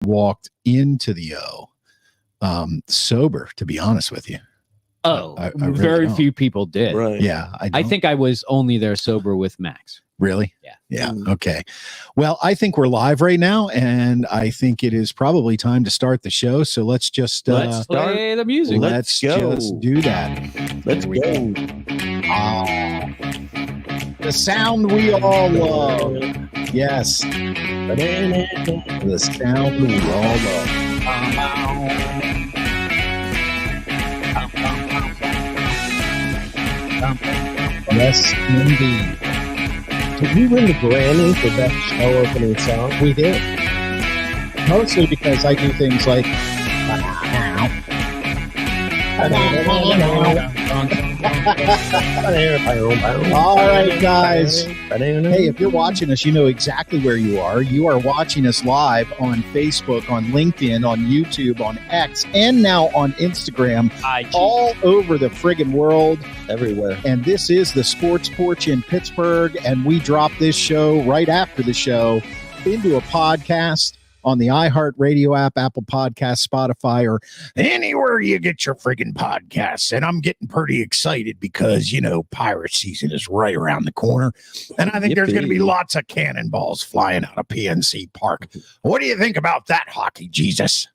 walked into the sober, to be honest with you. Oh, I really very don't. few people did. Right. Yeah, I think I was only there sober with Max. Really? Yeah. Yeah. Okay. Well, I think we're live right now, and I think it is probably time to start the show. So let's just Let's play the music. Let's go. just do that. Let's Here we go. The sound we all love. Yes. The sound we all love. Yes, indeed. Did we win the Grammy for best show opening song? We did. Mostly because I do things like. All right, guys. Hey, if you're watching us, you know exactly where you are. You are watching us live on Facebook, on LinkedIn, on YouTube, on X, and now on Instagram, all over the friggin' world. Everywhere. And this is the Sports Porch in Pittsburgh, and we drop this show right after the show into a podcast on the iHeartRadio app, Apple Podcasts, Spotify, or anywhere you get your friggin' podcasts. And I'm getting pretty excited because, you know, pirate season is right around the corner. And I think there's going to be lots of cannonballs flying out of PNC Park. What do you think about that, Hockey Jesus?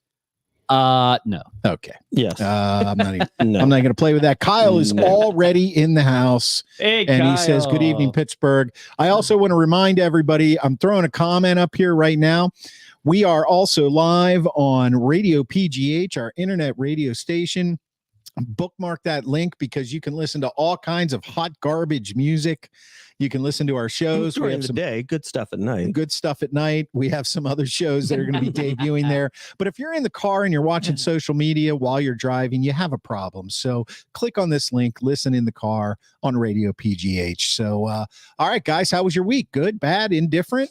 No. Okay. Yes. I'm not even, No. I'm not going to play with that. Kyle is already in the house. Hey, And Kyle. he says, good evening, Pittsburgh. I also want to remind everybody, I'm throwing a comment up here right now. We are also live on Radio PGH, our internet radio station. Bookmark that link because you can listen to all kinds of hot garbage music. You can listen to our shows. During the day, good stuff at night. Good stuff at night. We have some other shows that are going to be debuting there. But if you're in the car and you're watching social media while you're driving, you have a problem. So click on this link, listen in the car on Radio PGH. So, all right, guys, how was your week? Good, bad, indifferent?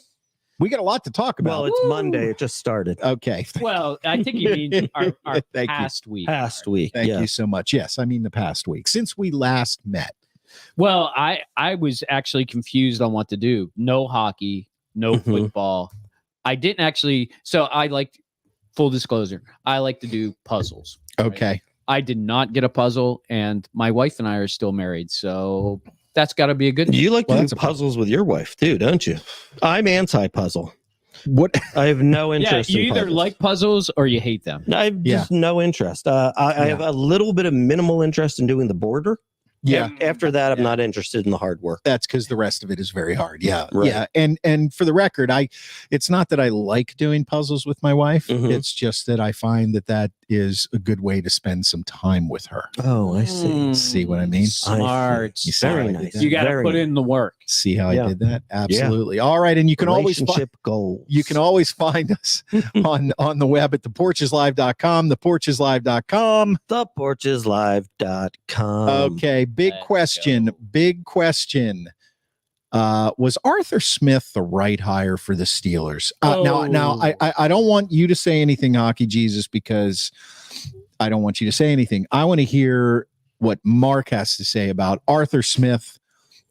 We got a lot to talk about. Well, it's Monday. It just started. Okay. Well, I think you mean our Thank you. past week. Past week. Thank yeah. you so much. Yes, I mean the past week since we last met. Well, I was actually confused on what to do. No hockey, no football. I didn't actually. So I like, full disclosure, I like to do puzzles. Okay. Right? I did not get a puzzle, and my wife and I are still married. So that's got to be a good thing. You like Well, to that's do a puzzles with your wife too, don't you? I'm anti-puzzle. What? I have no Yeah, interest you in either puzzles. like puzzles or you hate them. I have just no interest. I have a little bit of minimal interest in doing the border. Yeah. After that, I'm not interested in the hard work. That's because the rest of it is very hard. Yeah. Right. Yeah. And for the record, it's not that I like doing puzzles with my wife. Mhm. It's just that I find that is a good way to spend some time with her. Oh, I see. See what I mean? Smart. You see Very how I did nice. that? You got to Very put in the work. See how Yeah. I did that? Absolutely. All right. And you can always Relationship goals. you can always find us on the web at theporcheslive.com, theporcheslive.com. theporcheslive.com. Okay, big Let's question. go. Big question. Was Arthur Smith the right hire for the Steelers? Now, I don't want you to say anything, Hockey Jesus, because I don't want you to say anything. I want to hear what Mark has to say about Arthur Smith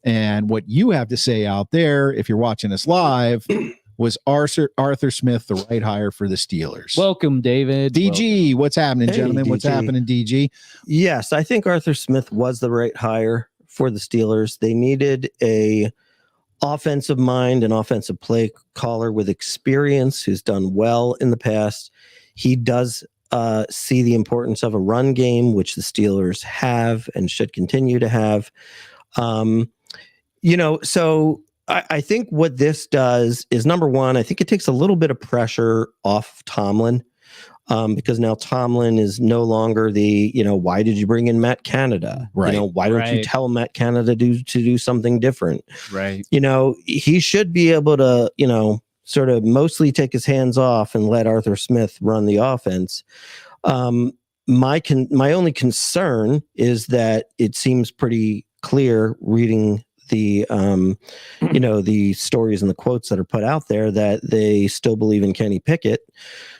and what you have to say out there. If you're watching us live, was Arthur Smith the right hire for the Steelers? Welcome, David. DG, what's happening, Hey, gentlemen? What's DG. happening, DG? Yes, I think Arthur Smith was the right hire for the Steelers. They needed a offensive mind, an offensive play caller with experience who's done well in the past. He does see the importance of a run game, which the Steelers have and should continue to have. So I think what this does is, number one, I think it takes a little bit of pressure off Tomlin. Because now Tomlin is no longer the, why did you bring in Matt Canada? Right. Why don't you Right. tell Matt Canada to do something different? Right. He should be able to, sort of mostly take his hands off and let Arthur Smith run the offense. My only concern is that it seems pretty clear reading the the stories and the quotes that are put out there that they still believe in Kenny Pickett.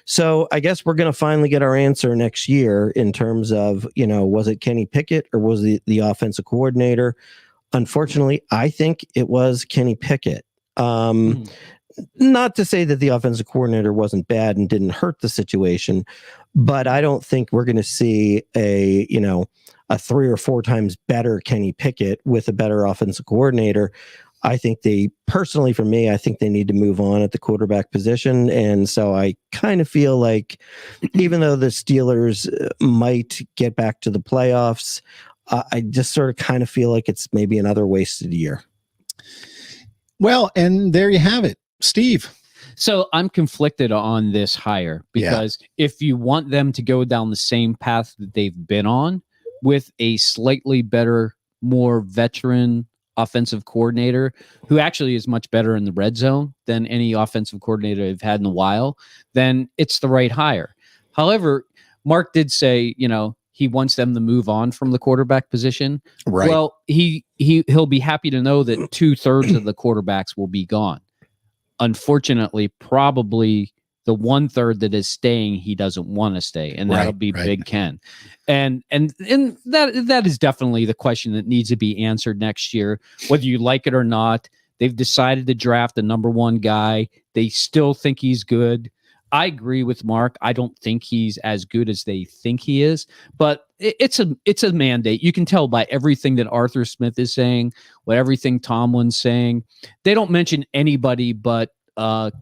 So I guess we're going to finally get our answer next year in terms of, was it Kenny Pickett or was it the offensive coordinator? Unfortunately, I think it was Kenny Pickett. not to say that the offensive coordinator wasn't bad and didn't hurt the situation, but I don't think we're going to see a 3 or 4 times better Kenny Pickett with a better offensive coordinator. I think for me, I think they need to move on at the quarterback position. And so I kind of feel like even though the Steelers might get back to the playoffs, I just sort of kind of feel like it's maybe another wasted year. Well, and there you have it. Steve. So I'm conflicted on this hire because if you want them to go down the same path that they've been on with a slightly better, more veteran offensive coordinator who actually is much better in the red zone than any offensive coordinator they've had in a while, then it's the right hire. However, Mark did say, he wants them to move on from the quarterback position. Right. Well, he'll be happy to know that 2/3 of the quarterbacks will be gone. Unfortunately, probably the 1/3 that is staying, he doesn't want to stay, and that'll be Big Ken. And that is definitely the question that needs to be answered next year, whether you like it or not. They've decided to draft the number 1 guy. They still think he's good. I agree with Mark. I don't think he's as good as they think he is, but it's a mandate. You can tell by everything that Arthur Smith is saying, what everything Tomlin's saying. They don't mention anybody but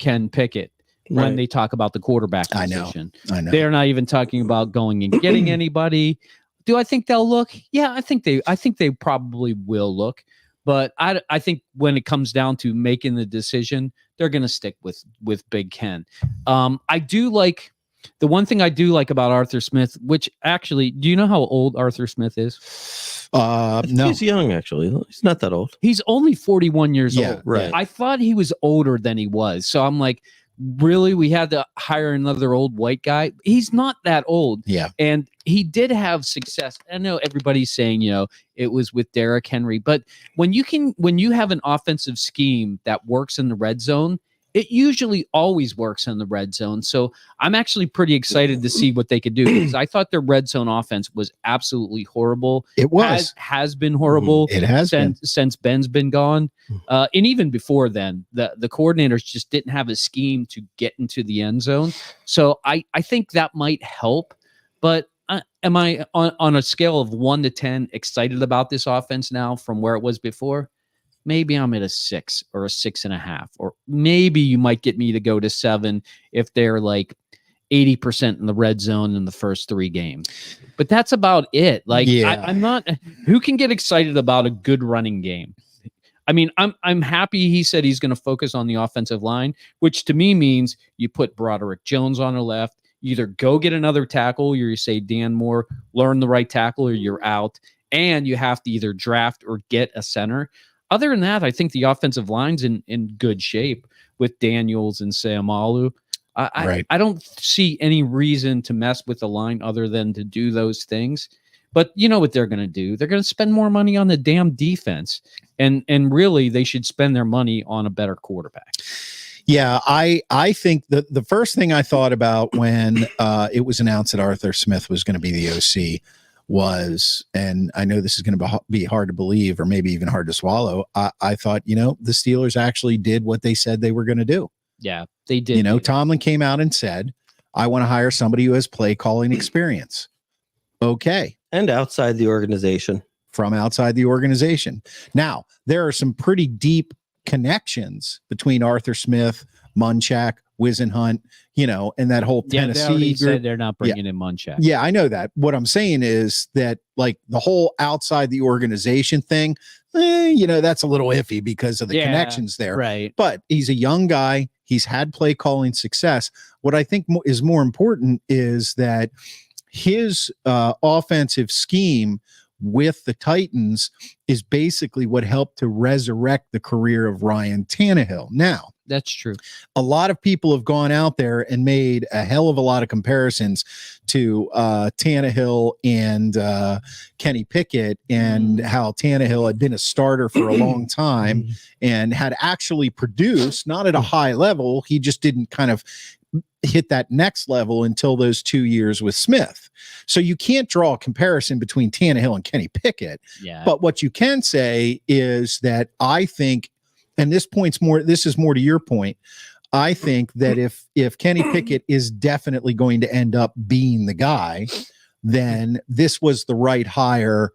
Ken Pickett when they talk about the quarterback position. I know. They're not even talking about going and getting anybody. Do I think they'll look? Yeah, I think they probably will look. But I think when it comes down to making the decision, they're going to stick with Big Ken. I do like the one thing I do like about Arthur Smith, which actually, do you know how old Arthur Smith is? No, he's young. Actually, he's not that old. He's only 41 years old. Right. I thought he was older than he was. So I'm like, really, we had to hire another old white guy? He's not that old. Yeah. And he did have success. I know everybody's saying, it was with Derrick Henry, but when you have an offensive scheme that works in the red zone, it usually always works in the red zone. So I'm actually pretty excited to see what they could do, because I thought their red zone offense was absolutely horrible. It was. Has been horrible. It has since Ben's been gone. And even before then, the coordinators just didn't have a scheme to get into the end zone. So I think that might help. But am I on a scale of 1 to 10 excited about this offense now from where it was before? Maybe I'm at a 6 or a 6.5, or maybe you might get me to go to 7 if they're like 80% in the red zone in the first 3 games. But that's about it. Like, I'm not. Who can get excited about a good running game? I mean, I'm happy he said he's going to focus on the offensive line, which to me means you put Broderick Jones on the left. You either go get another tackle, or you say Dan Moore, learn the right tackle, or you're out. And you have to either draft or get a center. Other than that, I think the offensive line's in good shape with Daniels and Samalu. I don't see any reason to mess with the line other than to do those things. But you know what they're going to do? They're going to spend more money on the damn defense. And really, they should spend their money on a better quarterback. Yeah, I think the first thing I thought about when it was announced that Arthur Smith was going to be the OC was, and I know this is going to be hard to believe or maybe even hard to swallow, I thought, the Steelers actually did what they said they were going to do. Yeah, they did. Tomlin came out and said, I want to hire somebody who has play calling experience. Okay. And outside the organization. From outside the organization. Now, there are some pretty deep connections between Arthur Smith, Munchak, Wisenhunt, and that whole Tennessee they group. said they're not bringing in Munchak. Yeah, I know that. What I'm saying is that, like, the whole outside the organization thing, that's a little iffy because of the connections there. Right. But he's a young guy. He's had play calling success. What I think is more important is that his offensive scheme with the Titans is basically what helped to resurrect the career of Ryan Tannehill. Now, that's true. A lot of people have gone out there and made a hell of a lot of comparisons to Tannehill and Kenny Pickett, and how Tannehill had been a starter for a long time and had actually produced, not at a high level. He just didn't kind of hit that next level until those 2 years with Smith. So you can't draw a comparison between Tannehill and Kenny Pickett. Yeah. But what you can say is that I think and this is more to your point. I think that if Kenny Pickett is definitely going to end up being the guy, then this was the right hire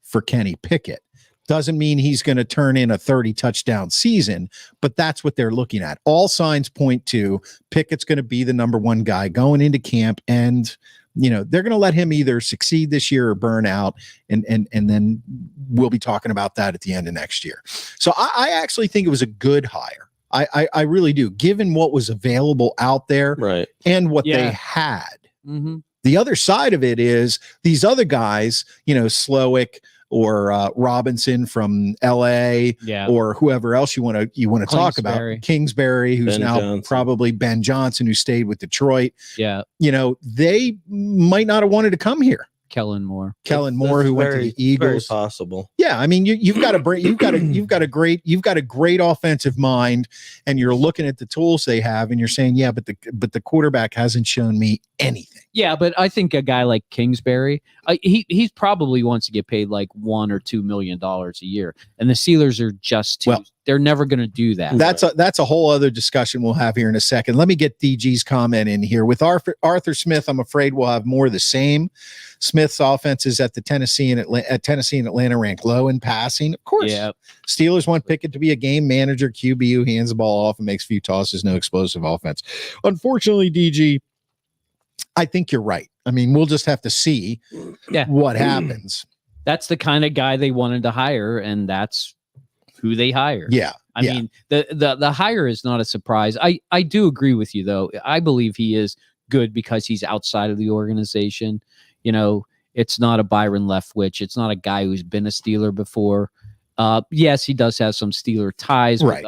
for Kenny Pickett. Doesn't mean he's going to turn in a 30 touchdown season, but that's what they're looking at. All signs point to Pickett's going to be the number one guy going into camp, and they're going to let him either succeed this year or burn out, and then we'll be talking about that at the end of next year. So I actually think it was a good hire. I really do, given what was available out there, right, and what they had. Mm-hmm. The other side of it is these other guys, Slowick or Robinson from LA, or whoever else you want to talk about, Kingsbury, who's probably Ben Johnson, who stayed with Detroit. Yeah, they might not have wanted to come here. Kellen Moore, who went to the Eagles. Very possible. Yeah, I mean, you've got a great offensive mind, and you're looking at the tools they have, and you're saying, yeah, but the quarterback hasn't shown me anything. Yeah, but I think a guy like Kingsbury, he probably wants to get paid like $1 or $2 million a year, and the Steelers are just too. Well, they're never going to do that. That's a whole other discussion we'll have here in a second. Let me get DG's comment in here. With Arthur Smith, I'm afraid we'll have more of the same. Smith's offenses at Tennessee and Atlanta rank low in passing. Of course, Steelers want Pickett to be a game manager, QB who hands the ball off and makes few tosses, no explosive offense. Unfortunately, DG, I think you're right. I mean, we'll just have to see what happens. That's the kind of guy they wanted to hire, and that's who they hired. Yeah. I mean, the hire is not a surprise. I do agree with you, though. I believe he is good because he's outside of the organization. It's not a Byron Leftwich. It's not a guy who's been a Steeler before. Yes, he does have some Steeler ties with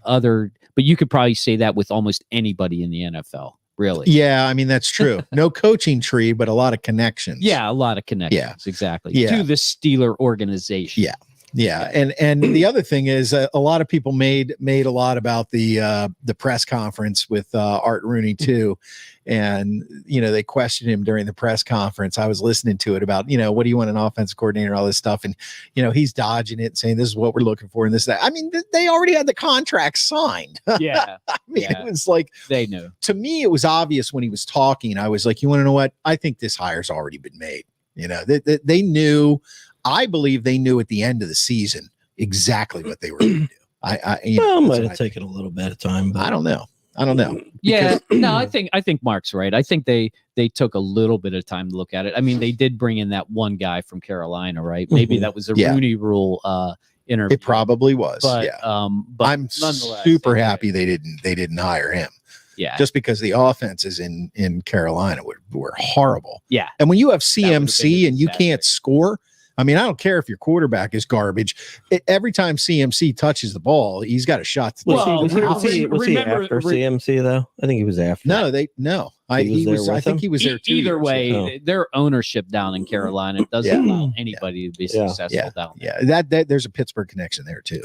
other, but you could probably say that with almost anybody in the NFL. Really? Yeah, I mean, that's true. No coaching tree, but a lot of connections. Yeah, a lot of connections. Yeah. Exactly. Yeah. To the Steeler organization. Yeah. Yeah. And the other thing is a lot of people made a lot about the press conference with Art Rooney too. And, they questioned him during the press conference. I was listening to it about, what do you want an offensive coordinator, all this stuff. And, he's dodging it, saying this is what we're looking for and this, that. I mean, they already had the contract signed. Yeah. I mean, it was like, they knew. To me, it was obvious when he was talking. I was like, you want to know what? I think this hire's already been made. They knew. I believe they knew at the end of the season exactly what they were going to do. It might have taken a little bit of time, but I don't know. Yeah, no, I think Mark's right. I think they took a little bit of time to look at it. I mean, they did bring in that one guy from Carolina, right? Maybe that was a Rooney Rule interview. It probably was. But, but I'm super happy they didn't hire him. Yeah, just because the offenses in Carolina were horrible. Yeah, and when you have CMC and you can't score. I mean, I don't care if your quarterback is garbage. Every time CMC touches the ball, he's got a shot. Was he after CMC though? I think he was after. No, I think he was there too. Either way, their ownership down in Carolina doesn't allow anybody to be successful down there. Yeah, that there's a Pittsburgh connection there too.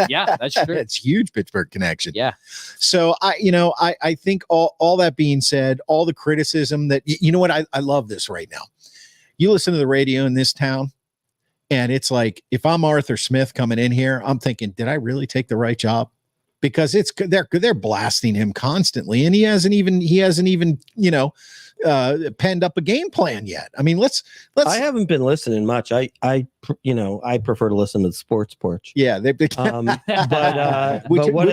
Yeah, that's true. It's huge Pittsburgh connection. Yeah. So I think all that being said, all the criticism that what I love this right now. You listen to the radio in this town. And it's like, if I'm Arthur Smith coming in here, I'm thinking, did I really take the right job? Because they're blasting him constantly, and he hasn't even penned up a game plan yet. I mean, let's. I haven't been listening much. I prefer to listen to the Sports Porch. Yeah, which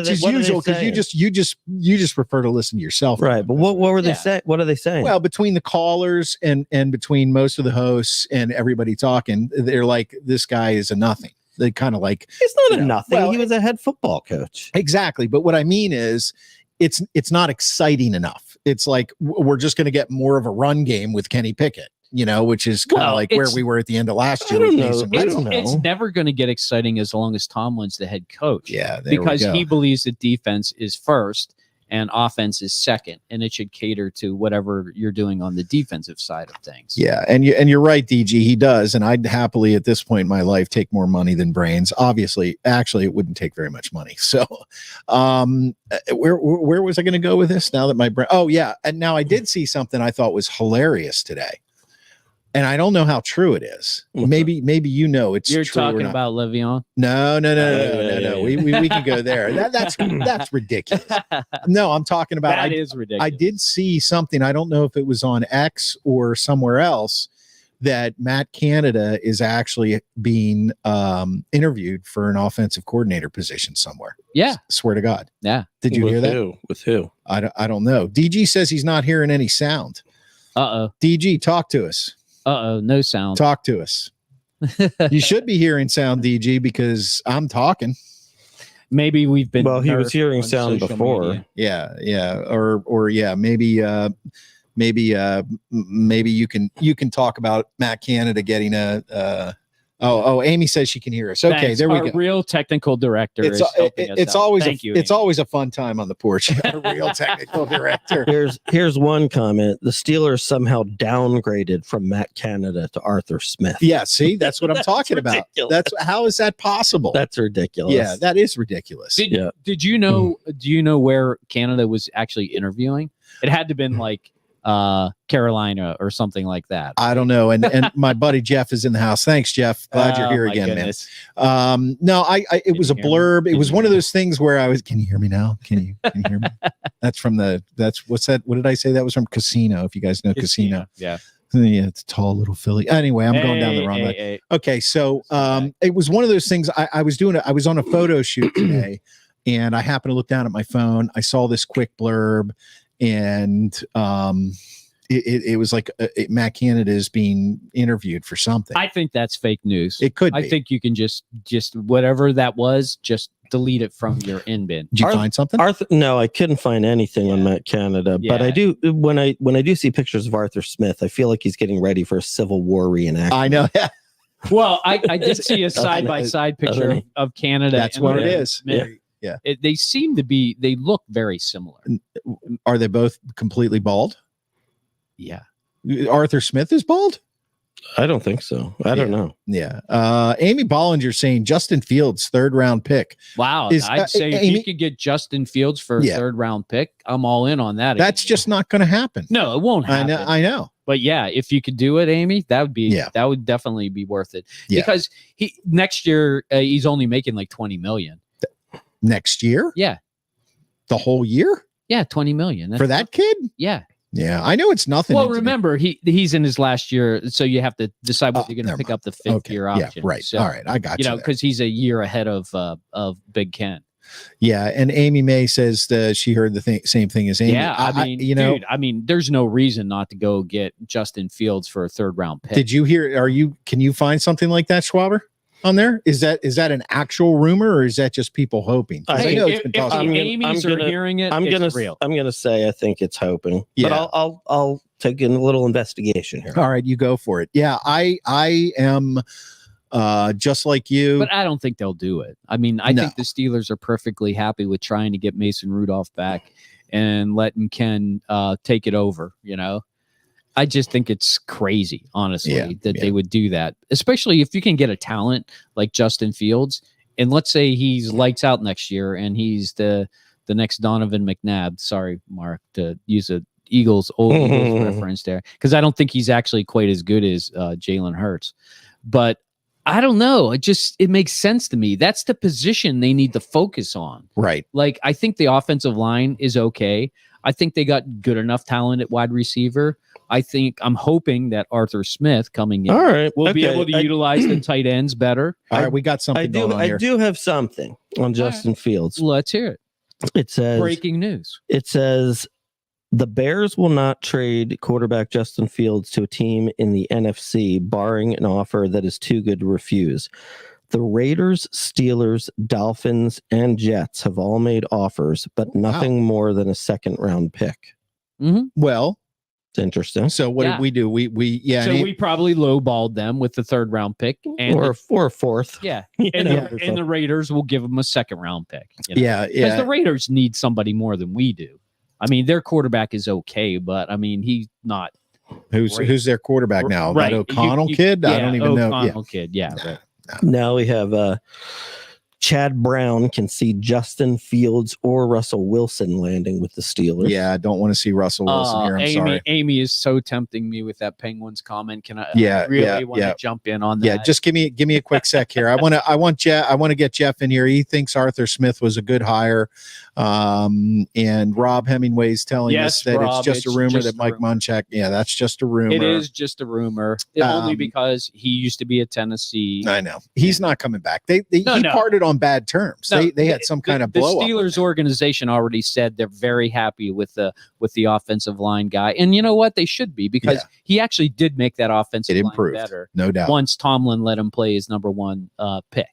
is usual because you just prefer to listen to yourself, right? But what were they saying? What are they saying? Well, between the callers and between most of the hosts and everybody talking, they're like, this guy is a nothing. They kind of like, he's not a nothing. Well, he was a head football coach. Exactly. But what I mean is it's not exciting enough. It's like, we're just going to get more of a run game with Kenny Pickett, which is kind of like where we were at the end of last year. It's never going to get exciting as long as Tomlin's the head coach. Yeah. Because he believes that defense is first and offense is second, and it should cater to whatever you're doing on the defensive side of things. Yeah, and you're right, DG. He does, and I'd happily at this point in my life take more money than brains. Obviously, actually, it wouldn't take very much money. So, where was I going to go with this? Now that my brain, and now I did see something I thought was hilarious today. and I don't know how true it is. Maybe you know it's You're true or talking not. about Le'Veon? No. We can go there. That's ridiculous. No, I'm talking about. That is ridiculous. I did see something. I don't know if it was on X or somewhere else that Matt Canada is actually being interviewed for an offensive coordinator position somewhere. Yeah. Swear to God. Yeah. Did you hear that? With who? I don't know. DG says he's not hearing any sound. DG, talk to us. No sound. Talk to us. You should be hearing sound, DG, because I'm talking. Maybe we've been. Well, he was hearing on sound social before. media. Yeah. Or yeah, maybe you can talk about Matt Canada getting Amy says she can hear us. Okay, Thanks. there we Our go. real technical director. It's always Thank you, it's Amy. always a fun time on the porch. A real technical director. Here's one comment. The Steelers somehow downgraded from Matt Canada to Arthur Smith. Yeah, see, that's what I'm talking about. ridiculous. That's how is that possible? That's ridiculous. Yeah, that is ridiculous. Did you know? Do you know where Canada was actually interviewing? It had to have been like Carolina or something like that. I don't know. And my buddy Jeff is in the house. Thanks, Jeff. Glad you're here again, goodness. man. No, it was a blurb. It was one of those things where I was, can you hear me now? Can you hear me? What's that? What did I say? That was from Casino. If you guys know Casino. Yeah. Yeah, it's tall little Philly. Anyway, I'm going down the wrong way. Okay, so it was one of those things. I was on a photo shoot today, and I happened to look down at my phone. I saw this quick blurb, and it was like Matt Canada is being interviewed for something. I think that's fake news. It could be. I think you can just whatever that was, just delete it from your in bin. Did you find something? No, I couldn't find anything on Matt Canada, but I do when I do see pictures of Arthur Smith, I feel like he's getting ready for a Civil War reenactment. I know. Well, I did see a side-by-side picture of Canada. That's what it is. Smith. Yeah. They seem to be. They look very similar. Are they both completely bald? Yeah. Arthur Smith is bald? I don't think so. I don't know. Yeah. Amy Bollinger saying Justin Fields, 3rd round pick. Wow. I'd say if you could get Justin Fields for a 3rd round pick, I'm all in on that. That's just not going to happen. No, it won't happen. I know. But yeah, if you could do it, Amy, that would definitely be worth it. Yeah. Because next year he's only making like 20 million. Next year? Yeah. The whole year? Yeah, 20 million. For that kid? Yeah. Yeah, I know it's nothing. Well, remember, he's in his last year, so you have to decide whether you're going to pick up the 5th year option. Yeah, right. So, all right, I got you. Because he's a year ahead of Big Ken. Yeah, and Amy May says she heard the same thing as Amy. Yeah, I mean, there's no reason not to go get Justin Fields for a 3rd round pick. Did you hear? Can you find something like that, Schwaber? On there, is that an actual rumor or is that just people hoping? Hey, I know it's been tossed. Amy's are hearing it. I'm gonna say I think it's hoping. Yeah. But I'll take in a little investigation here. All right, you go for it. Yeah, I am just like you. But I don't think they'll do it. I mean, I think the Steelers are perfectly happy with trying to get Mason Rudolph back and letting Ken take it over, I just think it's crazy, honestly, that they would do that, especially if you can get a talent like Justin Fields. And let's say he's lights out next year and he's the next Donovan McNabb. Sorry, Mark, to use a old Eagles reference there, because I don't think he's actually quite as good as Jalen Hurts. But I don't know. It makes sense to me. That's the position they need to focus on. Right. Like, I think the offensive line is okay. I think they got good enough talent at wide receiver. I'm hoping that Arthur Smith coming in will be able to utilize the tight ends better. All right, we got something going on here. I do have something on Justin Fields. Let's hear it. It says breaking news. It says the Bears will not trade quarterback Justin Fields to a team in the NFC, barring an offer that is too good to refuse. The Raiders, Steelers, Dolphins, and Jets have all made offers, but nothing more than a 2nd round pick. Mm-hmm. Well, it's interesting. So what did we do? We probably lowballed them with the 3rd round pick or a 4th. Yeah. And the Raiders will give them a 2nd round pick. Yeah. Because the Raiders need somebody more than we do. I mean, their quarterback is okay, but I mean, he's not. Who's their quarterback now? Right. That O'Connell kid? I don't even know. O'Connell kid. Yeah. No. Now we have Chad Brown can see Justin Fields or Russell Wilson landing with the Steelers. Yeah, I don't want to see Russell Wilson here. I'm sorry. Amy is so tempting me with that Penguins comment. Can I? Yeah, I really want to jump in on that. Yeah, just give me a quick sec here. I want to get Jeff in here. He thinks Arthur Smith was a good hire, and Rob Hemingway's telling us that Rob, it's just a rumor that Mike Munchak. Yeah, that's just a rumor. It is just a rumor, only because he used to be at Tennessee. I know he's not coming back. He parted on bad terms. They had some kind of blow up. The Steelers organization already said they're very happy with the offensive line guy, and you know what? They should be, because he actually did make that offensive line better, no doubt. Once Tomlin let him play his number one pick.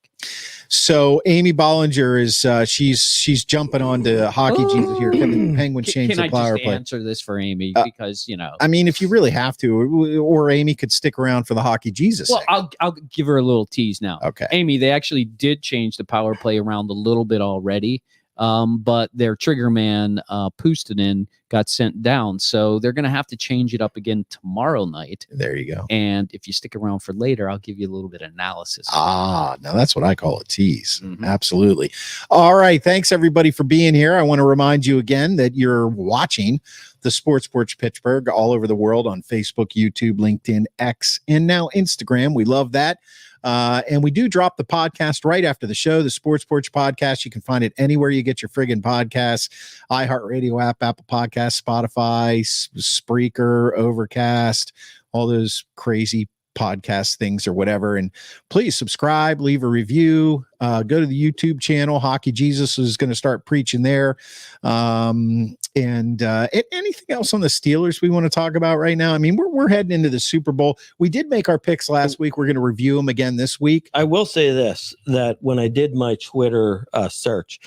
So Amy Bollinger is she's jumping on to Hockey Jesus here. Can the Penguins change the power play? Can I just answer this for Amy? Because I mean, if you really have to, or Amy could stick around for the Hockey Jesus. Well, I'll give her a little tease now. Okay, Amy, they actually did change the power play around a little bit already. But their trigger man, Puustinen, got sent down. So they're going to have to change it up again tomorrow night. There you go. And if you stick around for later, I'll give you a little bit of analysis. Now that's what I call a tease. Mm-hmm. Absolutely. All right. Thanks, everybody, for being here. I want to remind you again that you're watching the Sports Porch Pittsburgh all over the world on Facebook, YouTube, LinkedIn, X, and now Instagram. We love that. And we do drop the podcast right after the show, the Sports Porch Podcast. You can find it anywhere you get your friggin' podcasts, iHeartRadio app, Apple Podcasts, Spotify, Spreaker, Overcast, all those crazy podcast things or whatever. And please subscribe, leave a review, go to the YouTube channel. Hockey Jesus is going to start preaching there. And anything else on the Steelers we want to talk about right now? I mean, we're heading into the Super Bowl. We did make our picks last week. We're going to review them again this week. I will say this, that when I did my Twitter search,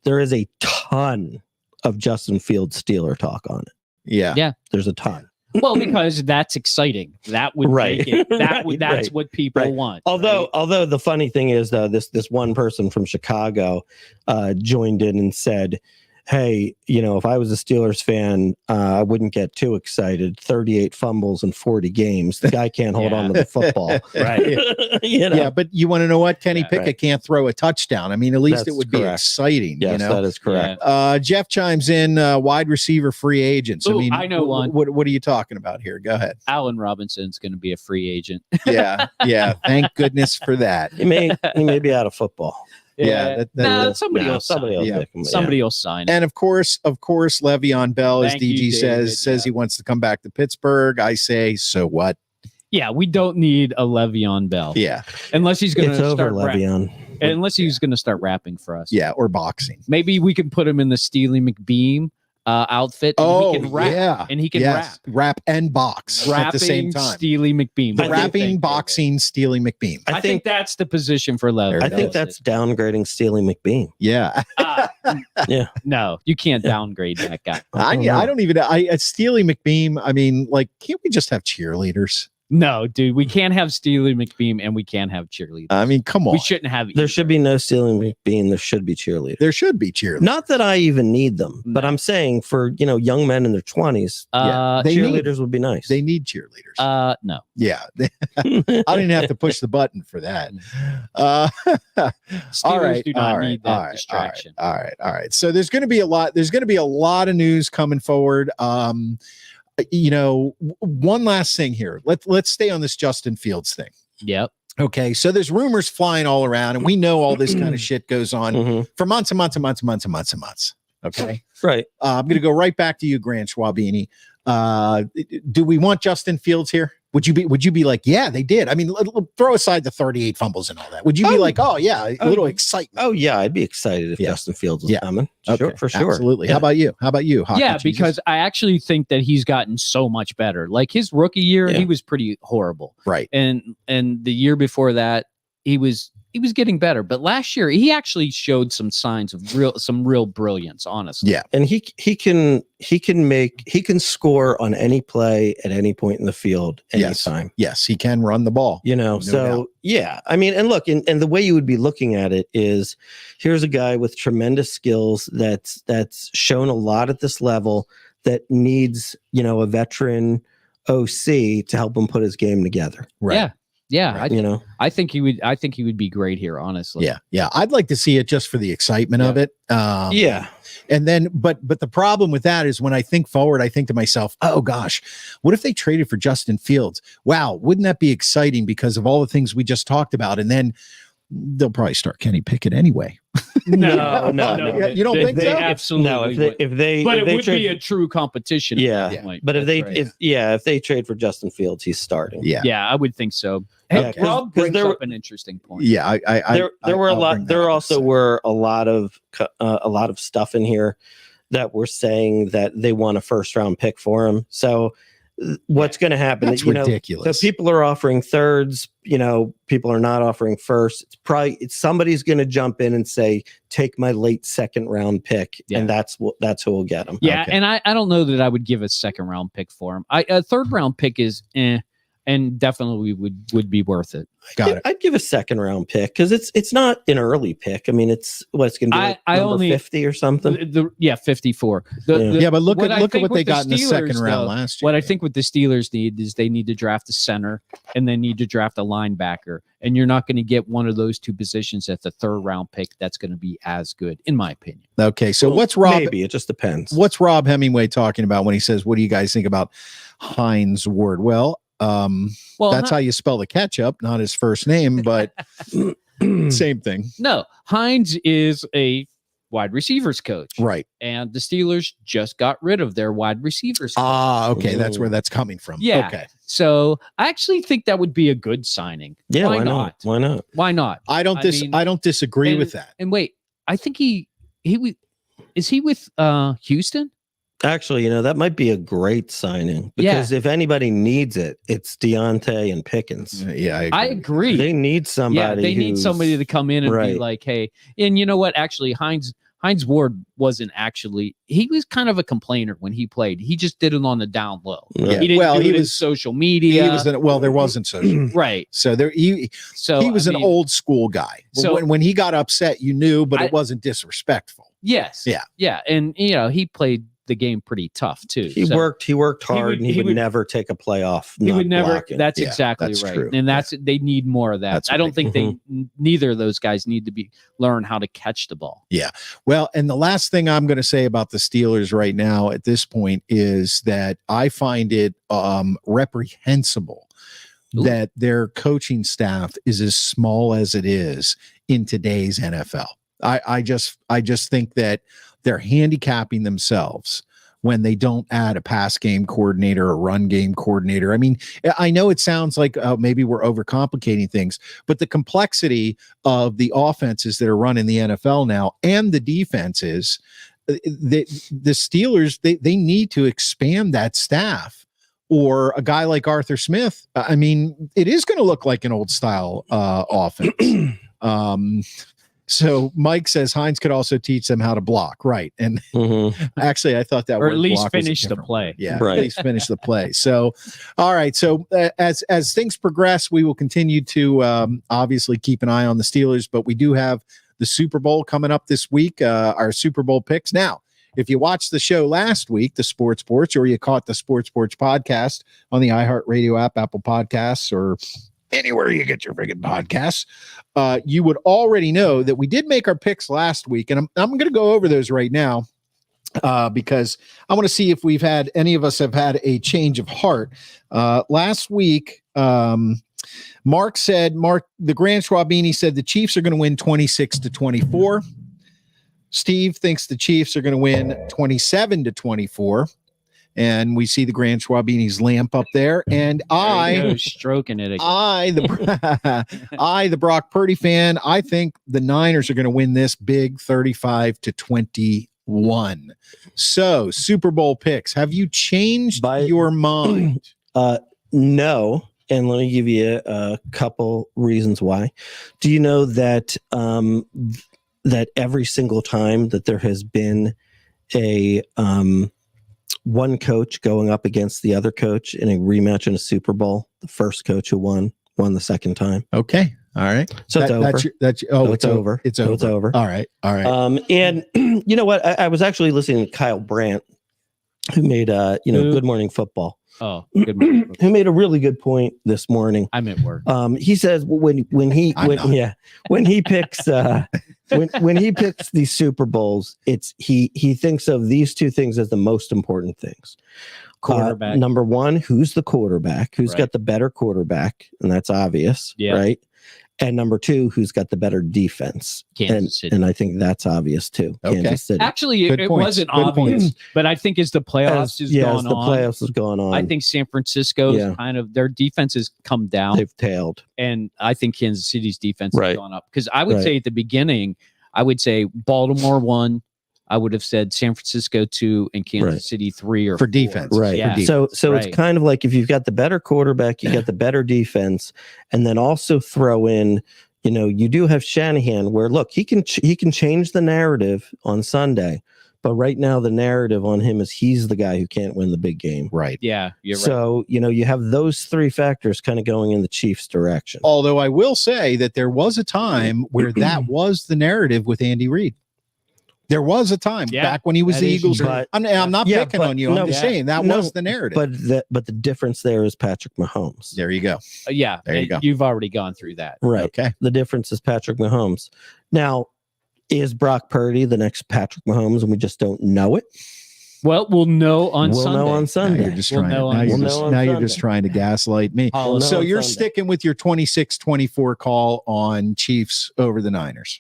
there is a ton of Justin Fields Steeler talk on it. Yeah. There's a ton. Well, because that's exciting. That would make it. That's what people want. Although the funny thing is, though, this one person from Chicago joined in and said, hey, if I was a Steelers fan, I wouldn't get too excited. 38 fumbles in 40 games. The guy can't hold on to the football. Right. Yeah, but you want to know what? Kenny Pickett can't throw a touchdown. I mean, at least it would be exciting. Yes, that is correct. Yeah. Jeff chimes in, wide receiver free agents. Ooh, I know one. What are you talking about here? Go ahead. Allen Robinson's going to be a free agent. Yeah. Thank goodness for that. He may be out of football. Somebody will sign. And of course, Le'Veon Bell, as DG says he wants to come back to Pittsburgh. I say, so what? Yeah, we don't need a Le'Veon Bell. Yeah, unless he's going to start Le'Veon. Unless he's going to start rapping for us. Yeah, or boxing. Maybe we can put him in the Steely McBeam outfit. And he can rap, yeah, and he can rap and box at the same time. Steely McBeam, rapping, boxing, Steely McBeam. I think that's the position for Leather. I think that's downgrading Steely McBeam. Yeah, yeah. No, you can't downgrade that guy. I don't even. Steely McBeam. I mean, like, can't we just have cheerleaders? No, dude, we can't have Steely McBeam and we can't have cheerleaders. I mean, come on. We shouldn't have either. There should be no Steely McBeam. There should be cheerleaders. There should be cheerleaders. Not that I even need them, but I'm saying for, young men in their 20s, cheerleaders would be nice. They need cheerleaders. No. Yeah. I didn't have to push the button for that. Steelers do not need that distraction. All right. So there's going to be a lot of news coming forward. One last thing here. Let's stay on this Justin Fields thing. Yep. Okay. So there's rumors flying all around, and we know all this kind of shit goes on for months and months and months and months and months and months. Okay. Right. I'm going to go right back to you, Grant Schwabini. Do we want Justin Fields here? Would you be like, yeah, they did? I mean, throw aside the 38 fumbles and all that. Would you be like, oh yeah, a little excitement? Oh yeah, I'd be excited if Justin Fields was coming. Okay. For sure. Absolutely. Yeah. How about you? Hockey Jesus? Because I actually think that he's gotten so much better. Like his rookie year, he was pretty horrible. Right. And the year before that, he was getting better, but last year he actually showed some signs of some real brilliance, honestly. Yeah. And he can score on any play at any point in the field anytime. Yes, he can run the ball. No doubt. Yeah. I mean, and look, and the way you would be looking at it is, here's a guy with tremendous skills that's shown a lot at this level that needs, a veteran OC to help him put his game together. Right. Yeah. Yeah, Right. I think he would. I think he would be great here. Honestly. Yeah. I'd like to see it just for the excitement of it. And then, but the problem with that is when I think forward, I think to myself, oh gosh, what if they traded for Justin Fields? Wow, wouldn't that be exciting because of all the things we just talked about? And then they'll probably start Kenny Pickett anyway. No. You don't think They so? absolutely. No, if they but if it they would trade, be a true competition. yeah. At that point. But if That's they right. if they trade for Justin Fields, he's starting. Yeah, I would think so. Hey, Yeah, Rob 'cause brings there- up an interesting point. Yeah, There were a I'll lot. bring that There up in a also second. were a lot of stuff in here that were saying that they want a first round pick for him. So what's going to happen? That's ridiculous. So people are offering thirds. People are not offering first. It's somebody's going to jump in and say, "Take my late second round pick," and that's who will get him. Yeah, Okay. and I don't know that I would give a second round pick for him. A third round pick is and definitely would be worth it. Got it. I'd give a second round pick because it's not an early pick. I mean, it's going to be like number 50 or something. 54. Yeah, but look what I at think what they with the got in the second Steelers, round though, last year. What I think what the Steelers need is they need to draft a center and they need to draft a linebacker. And you're not going to get one of those two positions at the third round pick that's going to be as good, in my opinion. Okay, so what's Rob? Maybe it just depends. What's Rob Hemingway talking about when he says, "What do you guys think about Heinz Ward?" Well, that's how you spell the ketchup, not his first name, but same thing. No, Heinz is a wide receivers coach. Right. And the Steelers just got rid of their wide receivers coach. Okay. That's where that's coming from. Yeah. Okay. So I actually think that would be a good signing. Yeah. Why not? Why not? Why not? I don't disagree with that. And wait, I think is he with Houston? Actually, that might be a great signing because if anybody needs it, it's Deontay and Pickens. Yeah, I agree. They need somebody. Yeah, they need somebody to come in and be right. like, hey, and you know what? Actually, Heinz Ward wasn't actually. He was kind of a complainer when he played. He just did it on the down low. Yeah. He didn't do it in social media. He was there wasn't social. Right. So he was an old school guy. So when he got upset, you knew, but it wasn't disrespectful. Yes. Yeah, and he played the game pretty tough too. He worked hard, and he would never take a playoff. He would never. Blocking. That's exactly that's right, true. and they need more of that. That's I don't think neither of those guys need to learn how to catch the ball. Yeah. Well, and the last thing I'm going to say about the Steelers right now at this point is that I find it reprehensible that their coaching staff is as small as it is in today's NFL. I just think that they're handicapping themselves when they don't add a pass game coordinator, a run game coordinator. I mean, I know it sounds like maybe we're overcomplicating things, but the complexity of the offenses that are run in the NFL now and the defenses, the Steelers, they need to expand that staff. Or a guy like Arthur Smith, I mean, it is going to look like an old style offense. So Mike says Heinz could also teach them how to block, right? And actually, I thought that, or at least finish the play. Yeah, right. At least finish the play. So, all right. So as things progress, we will continue to obviously keep an eye on the Steelers, but we do have the Super Bowl coming up this week. Our Super Bowl picks now. If you watched the show last week, the Sports Porch, or you caught the Sports Porch podcast on the iHeartRadio app, Apple Podcasts, or anywhere you get your friggin' podcasts, you would already know that we did make our picks last week, and I'm going to go over those right now because I want to see if any of us have had a change of heart. Last week, Mark, the Grand Schwabini said the Chiefs are going to win 26-24. Steve thinks the Chiefs are going to win 27-24. And we see the Grand Schwabini's lamp up there. And stroking it again. the Brock Purdy fan, I think the Niners are going to win this big 35-21. So Super Bowl picks. Have you changed your mind? No. And let me give you a couple reasons why. Do you know that that every single time that there has been a one coach going up against the other coach in a rematch in a Super Bowl, the first coach who won the second time? Okay. All right. So it's over. It's over. It's over. All right. And you know what? I was actually listening to Kyle Brandt, who made Good Morning Football. Oh, good morning. who made a really good point this morning. I'm at work. He says when he picks when he picks these Super Bowls, he thinks of these two things as the most important things. Quarterback. Number one, who's the quarterback? Who's Right. got the better quarterback? And that's obvious, Yeah. right? And number two, who's got the better defense? Kansas City. And I think that's obvious too. Okay. Kansas City. Actually, Good it points. wasn't Good obvious, points. but I think as the playoffs as the on, playoffs is going on, I think San Francisco's Yeah. kind of their defense has come down, they've tailed. and I think Kansas City's defense Right. has gone up. Because I would Right. say at the beginning, I would say Baltimore 1, I would have said San Francisco 2, and Kansas Right. City 3 or For 4. defense. Right. Yeah. So Right. it's kind of like if you've got the better quarterback, you got the better defense, and then also throw in, you do have Shanahan, where look, he can change the narrative on Sunday, but right now the narrative on him is he's the guy who can't win the big game. Right. Yeah, you're right. So you have those three factors kind of going in the Chiefs' direction. Although I will say that there was a time where that was the narrative with Andy Reid. There was a time Yeah, back when he was that the is Eagles. true. I'm not Yeah, picking but on you. I'm no, just yeah. saying that No, was the narrative. But the difference there is Patrick Mahomes. There you go. Yeah, There you and go. You've already gone through that. Right. Okay. The difference is Patrick Mahomes. Now, is Brock Purdy the next Patrick Mahomes and we just don't know it? Well, we'll know on We'll Sunday. know on Now Sunday. you're just We'll trying. know Now on- you're we'll just know on now you're Sunday. just trying to gaslight me. We'll know So on you're Sunday. sticking with your 26-24 call on Chiefs over the Niners.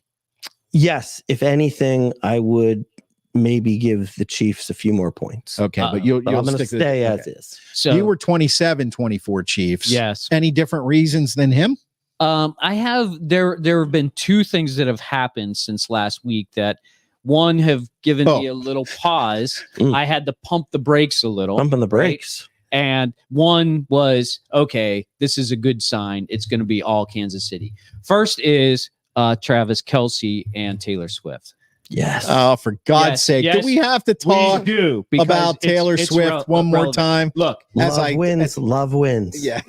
Yes, if anything, I would maybe give the Chiefs a few more points. Okay, but But you'll I'm going to stick stay okay. as is. So You were 27-24 Chiefs. yes. Any different reasons than him? I have there have been two things that have happened since last week that one have given me a little pause. Mm. I had to pump the brakes a little. Pumping the right? brakes. And one was, okay, this is a good sign. It's going to be all Kansas City. First is Travis Kelce and Taylor Swift. Yes. Oh, for God's Yes, sake. yes, Do we have to We talk do because about Taylor it's Swift one more relevant. time? Look, as love I- wins. Love wins. Yeah.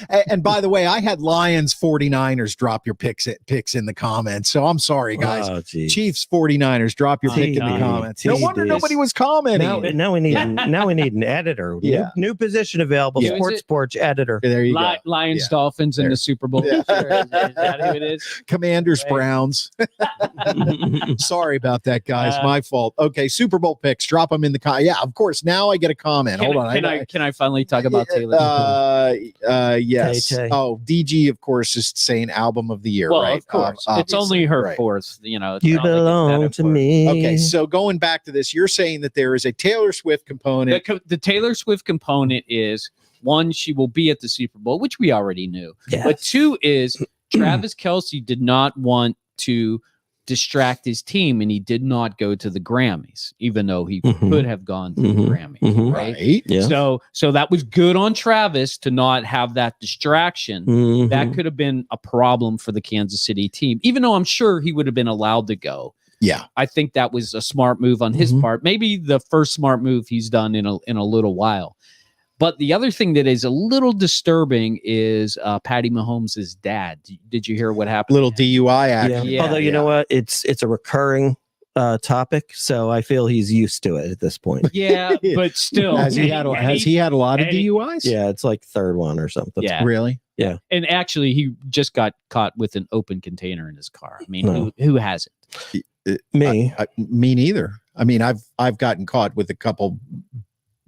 And by the way, I had Lions 49ers drop your picks in the comments. So I'm sorry, guys. Oh, geez. Chiefs 49ers, drop your pick in the Gee, comments. No gee, wonder geez. nobody was commenting. Now we need an editor. Yeah. New position available. Yeah. Sports Porch editor. There you go. Lions, Yeah. Dolphins, and There. the Super Bowl. Yeah. Is that who it is? Commanders, Right. Browns. Sorry about that, guys. Uh, My fault. Okay, Super Bowl picks. Drop them in the comment. Yeah, of course. Now I get a comment. Hold on. Can I finally talk about Taylor? Yes. Tay-Tay. Oh, DG, of course, is saying album of the year, Well, right? of course, it's Obviously, only her right. fourth. It's You not like it's that belong to important. me. Okay, so going back to this, you're saying that there is a Taylor Swift component. The Taylor Swift component is one, she will be at the Super Bowl, which we already knew. Yes. But two is Travis Kelce did not want to distract his team, and he did not go to the Grammys, even though he Mhm. could have gone to the Mhm. Grammys. Mhm. Right. Right. Yeah. So that was good on Travis to not have that distraction. Mhm. That could have been a problem for the Kansas City team, even though I'm sure he would have been allowed to go. Yeah. I think that was a smart move on his Mhm. part. Maybe the first smart move he's done in a little while. But the other thing that is a little disturbing is Patty Mahomes' dad. Did you hear what happened? Little DUI Yeah. action. Yeah. Although you know what, it's a recurring topic, so I feel he's used to it at this point. Yeah, but still, Has he had a lot of Eddie- DUIs? Yeah, it's like third one or something. Yeah. Really? And actually, he just got caught with an open container in his car. I mean, No. who hasn't? Me. Me neither. I mean, I've gotten caught with a couple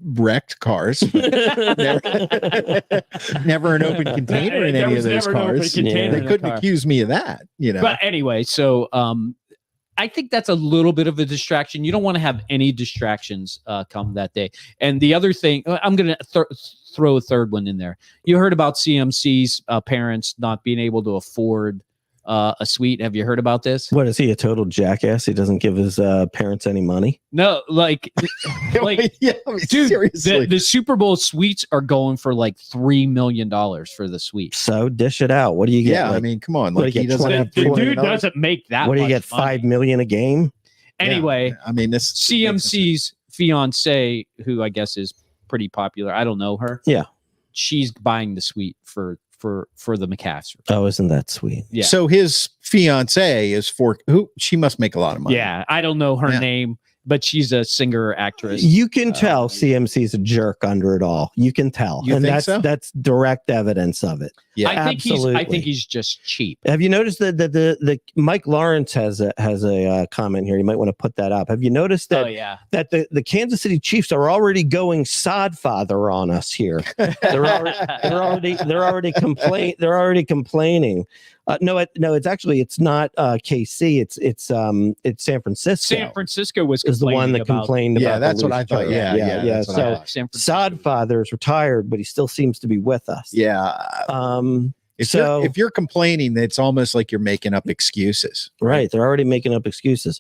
wrecked cars. Never an open container in There any was of those never an open cars. container Yeah. They in a couldn't car. accuse me of that. But anyway, so I think that's a little bit of a distraction. You don't want to have any distractions come that day. And the other thing, I'm going to throw a third one in there. You heard about CMC's parents not being able to afford a suite. Have you heard about this? What is he, a total jackass? He doesn't give his parents any money. No, like yeah, I mean, dude, seriously. the Super Bowl suites are going for like $3 million for the suite. So dish it out. What do you get? Yeah, I Like, mean, come on. what Like do you he get, doesn't 20 have The $3 dude million. doesn't make that. what do you much get? money. $5 million a game? Anyway, I mean, this CMC's fiance, who I guess is pretty popular. I don't know her. Yeah. She's buying the suite for the McCaffrey. Oh, isn't that sweet? Yeah. So his fiance is for who? She must make a lot of money. Yeah, I don't know her Yeah. name. but she's a singer actress. You can tell CMC's a jerk under it all. You can tell. You think so? That's direct evidence of it. Yeah, I think he's just cheap. Have you noticed that the Mike Lawrence has a comment here? You might want to put that up. Have you noticed that? Oh yeah. That the Kansas City Chiefs are already going sodfather on us here. They're already complaining. No, it's actually not KC. It's San Francisco. San Francisco was the one that complained about. Yeah, that's what I thought. Yeah. So Sodfather is retired, but he still seems to be with us. Yeah. If you're complaining, it's almost like you're making up excuses. Right. They're already making up excuses.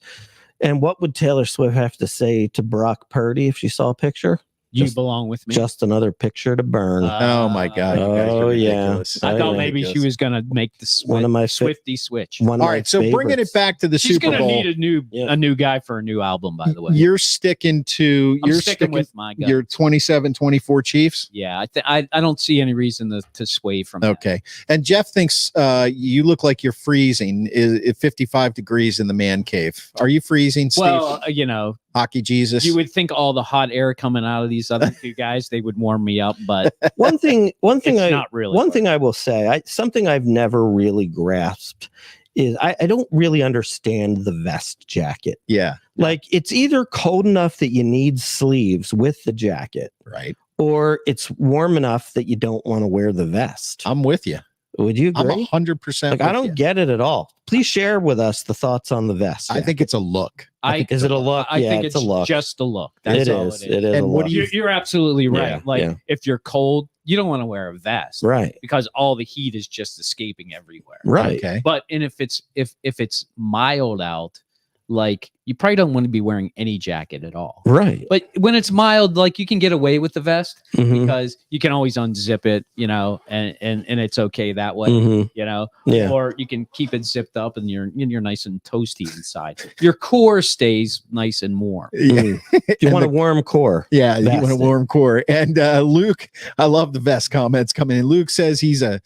And what would Taylor Swift have to say to Brock Purdy if she saw a picture? You belong with me. Just another picture to burn. Oh my God! You guys are ridiculous. I thought maybe she was gonna make the Swifty switch. All right, so bringing it back to the Super Bowl. She's gonna need a new guy for a new album. By the way, you're sticking with my guy. Your 27-24 Chiefs. Yeah, I don't see any reason to sway from that. Okay, and Jeff thinks you look like you're freezing. Is 55 degrees in the man cave? Are you freezing, Steve? Well, Hockey Jesus. You would think all the hot air coming out of these other two guys, they would warm me up, but one thing I will say, something I've never really grasped is I don't really understand the vest jacket. Yeah. Like it's either cold enough that you need sleeves with the jacket, right? Or it's warm enough that you don't want to wear the vest. I'm with you. Would you agree? I'm 100%. Like I don't get it at all. Please share with us the thoughts on the vest. I think it's a look. Is it a look? I think it's a look. Just a look. That's all it is. It is. And you're absolutely right. If you're cold, you don't want to wear a vest, right? Because all the heat is just escaping everywhere, right? Okay. But if it's mild out, like you probably don't want to be wearing any jacket at all, right? But when it's mild, like you can get away with the vest because you can always unzip it, and it's okay that way, Yeah. Or you can keep it zipped up and you're nice and toasty inside. Your core stays nice and warm. Yeah. You want a warm core. Yeah, you want a warm core. And Luke, I love the vest comments coming in. Luke says he's a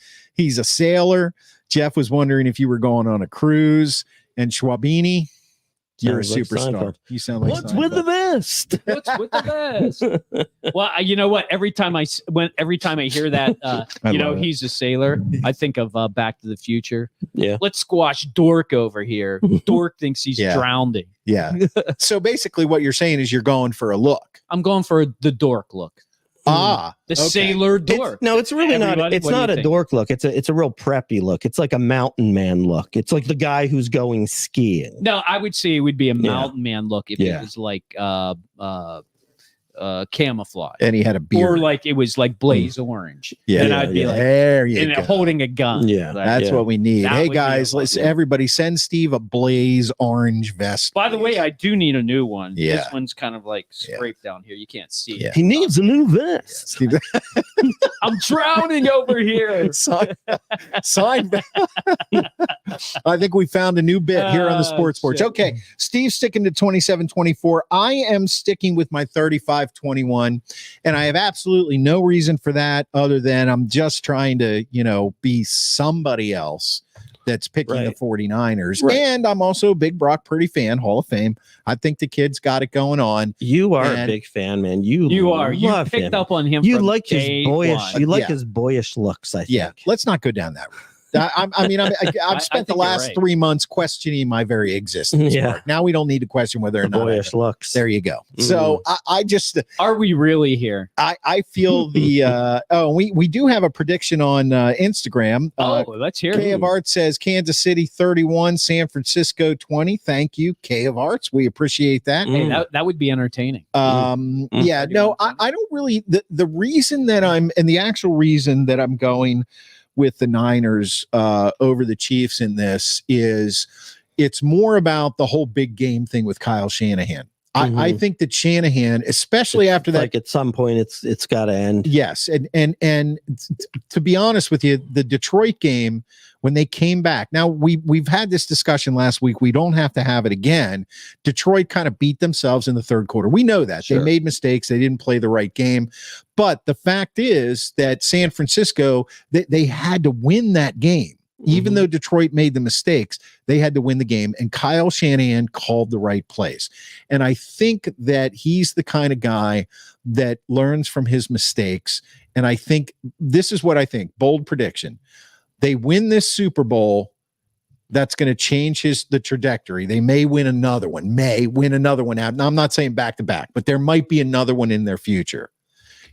sailor. Jeff was wondering if you were going on a cruise. And Schwabini, you're a superstar. You sound like What's with the vest? What's with the vest? Well, you know what? Every time I hear that, he's a sailor, I think of Back to the Future. Yeah. Let's squash Dork over here. Dork thinks he's drowning. Yeah. So basically, what you're saying is you're going for a look. I'm going for the dork look. The sailor dork. It's really not. It's not a dork look. It's a real preppy look. It's like a mountain man look. It's like the guy who's going skiing. No, I would say it would be a mountain man look if it was like camouflage, and he had a beard, or like it was like blaze orange. Yeah, and I'd be like, there you go, holding a gun. Yeah, that's what we need. Hey guys, let's everybody send Steve a blaze orange vest. By the way, I do need a new one. Yeah, this one's kind of like scraped down here. You can't see it. He needs a new vest. Steve. I'm drowning over here. Sign. I think we found a new bit here on the Sports Porch. Okay, Steve's sticking to 27-24. I am sticking with my 35-21, and I have absolutely no reason for that other than I'm just trying to, be somebody else that's picking the 49ers. Right. And I'm also a big Brock Purdy fan, Hall of Fame. I think the kid's got it going on. You are a big fan, man. You are. You picked up on him. You like his boyish. You like his boyish looks. I think. Yeah. Let's not go down that road. I've spent the last 3 months questioning my very existence. Yeah. Now we don't need to question whether or not boyish looks. There you go. So I just are we really here? I feel the we do have a prediction on Instagram. Let's hear it. K of Arts says Kansas City 31, San Francisco 20. Thank you, K of Arts. We appreciate that. Hey, that would be entertaining. Yeah. No, I don't really. The reason that the actual reason that I'm going with the Niners over the Chiefs in this is it's more about the whole big game thing with Kyle Shanahan. I think that Shanahan, especially after that, like at some point it's got to end. Yes, and to be honest with you, the Detroit game when they came back. Now we've had this discussion last week. We don't have to have it again. Detroit kind of beat themselves in the third quarter. We know that they made mistakes. They didn't play the right game. But the fact is that San Francisco, they had to win that game. Even though Detroit made the mistakes, they had to win the game, and Kyle Shanahan called the right plays. And I think that he's the kind of guy that learns from his mistakes. And I think this is what I think. Bold prediction. They win this Super Bowl. That's going to change the trajectory. They may win another one out. Now, I'm not saying back to back, but there might be another one in their future.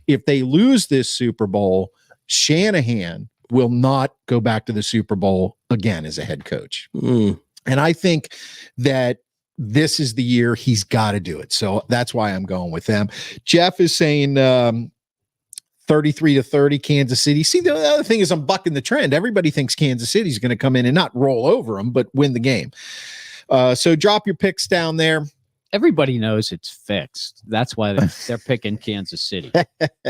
If they lose this Super Bowl, Shanahan will not go back to the Super Bowl again as a head coach. And I think that this is the year he's got to do it. So that's why I'm going with them. Jeff is saying 33-30 Kansas City. See, the other thing is I'm bucking the trend. Everybody thinks Kansas City is going to come in and not roll over them, but win the game. So drop your picks down there. Everybody knows it's fixed. That's why they're picking Kansas City.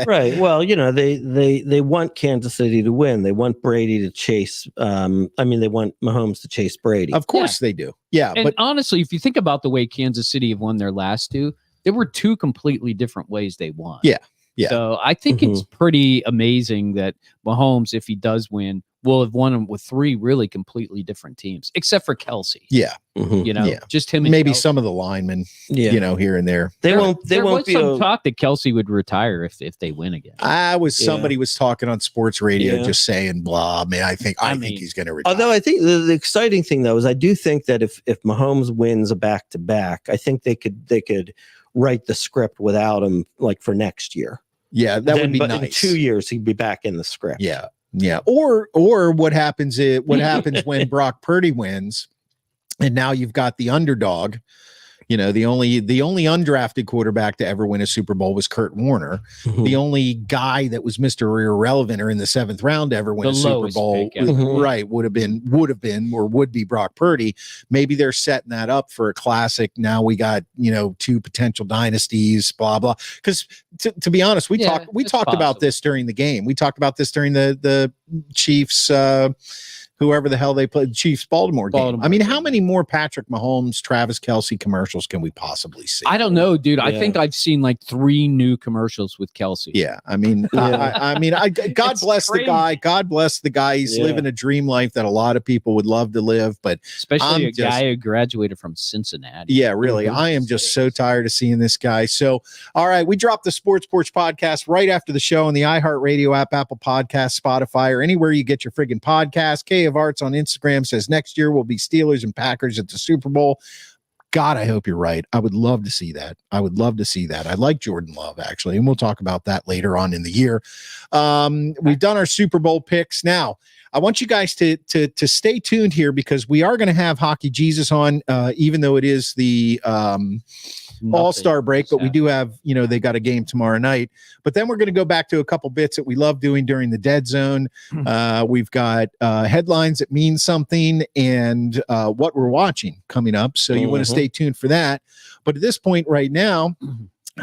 Right. Well, they want Kansas City to win. They want Brady to chase. They want Mahomes to chase Brady. Of course they do. Yeah. And but honestly, if you think about the way Kansas City have won their last two, there were two completely different ways they won. Yeah. Yeah. So I think it's pretty amazing that Mahomes, if he does win, will have won them with three really completely different teams, except for Kelsey. Yeah. Just him and maybe Kelsey. Some of the linemen, here and there. They won't was be some talk that Kelsey would retire if they win again. Somebody was talking on sports radio, just saying blah. Man, I think he's going to retire. Although I think the exciting thing though is I do think that if Mahomes wins a back to back, I think they could write the script without him, like for next year. Yeah, that would be nice. In 2 years, he'd be back in the script. Yeah. Yeah. Or what happens when Brock Purdy wins, and now you've got the underdog. The only undrafted quarterback to ever win a Super Bowl was Kurt Warner. The only guy that was Mr. Irrelevant or in the 7th round to ever win a Super Bowl, right, would be Brock Purdy. Maybe they're setting that up for a classic. Now we got, two potential dynasties, blah, blah. Because to be honest, we talked about this during the game. We talked about this during the Chiefs, whoever the hell they played, Chiefs Baltimore game. I mean, how many more Patrick Mahomes, Travis Kelce commercials can we possibly see? I don't know, dude. Yeah. I think I've seen like 3 new commercials with Kelce. Yeah. I mean, God bless the guy. God bless the guy. He's living a dream life that a lot of people would love to live, but especially guy who graduated from Cincinnati. Yeah, really. I am just so tired of seeing this guy. So, all right, we dropped the Sports Porch podcast right after the show on the iHeartRadio app, Apple Podcasts, Spotify, or anywhere you get your friggin' podcast. K of Arts on Instagram says next year will be Steelers and Packers at the Super Bowl. God, I hope you're right. I would love to see that. I like Jordan Love, actually, and we'll talk about that later on in the year. We've done our Super Bowl picks. Now, I want you guys to stay tuned here because we are going to have Hockey Jesus on, even though it is the All-Star break, but we do have, they got a game tomorrow night. But then we're going to go back to a couple bits that we love doing during the Dead Zone. We've got headlines that mean something and what we're watching coming up. So you want to stay tuned for that. But at this point right now,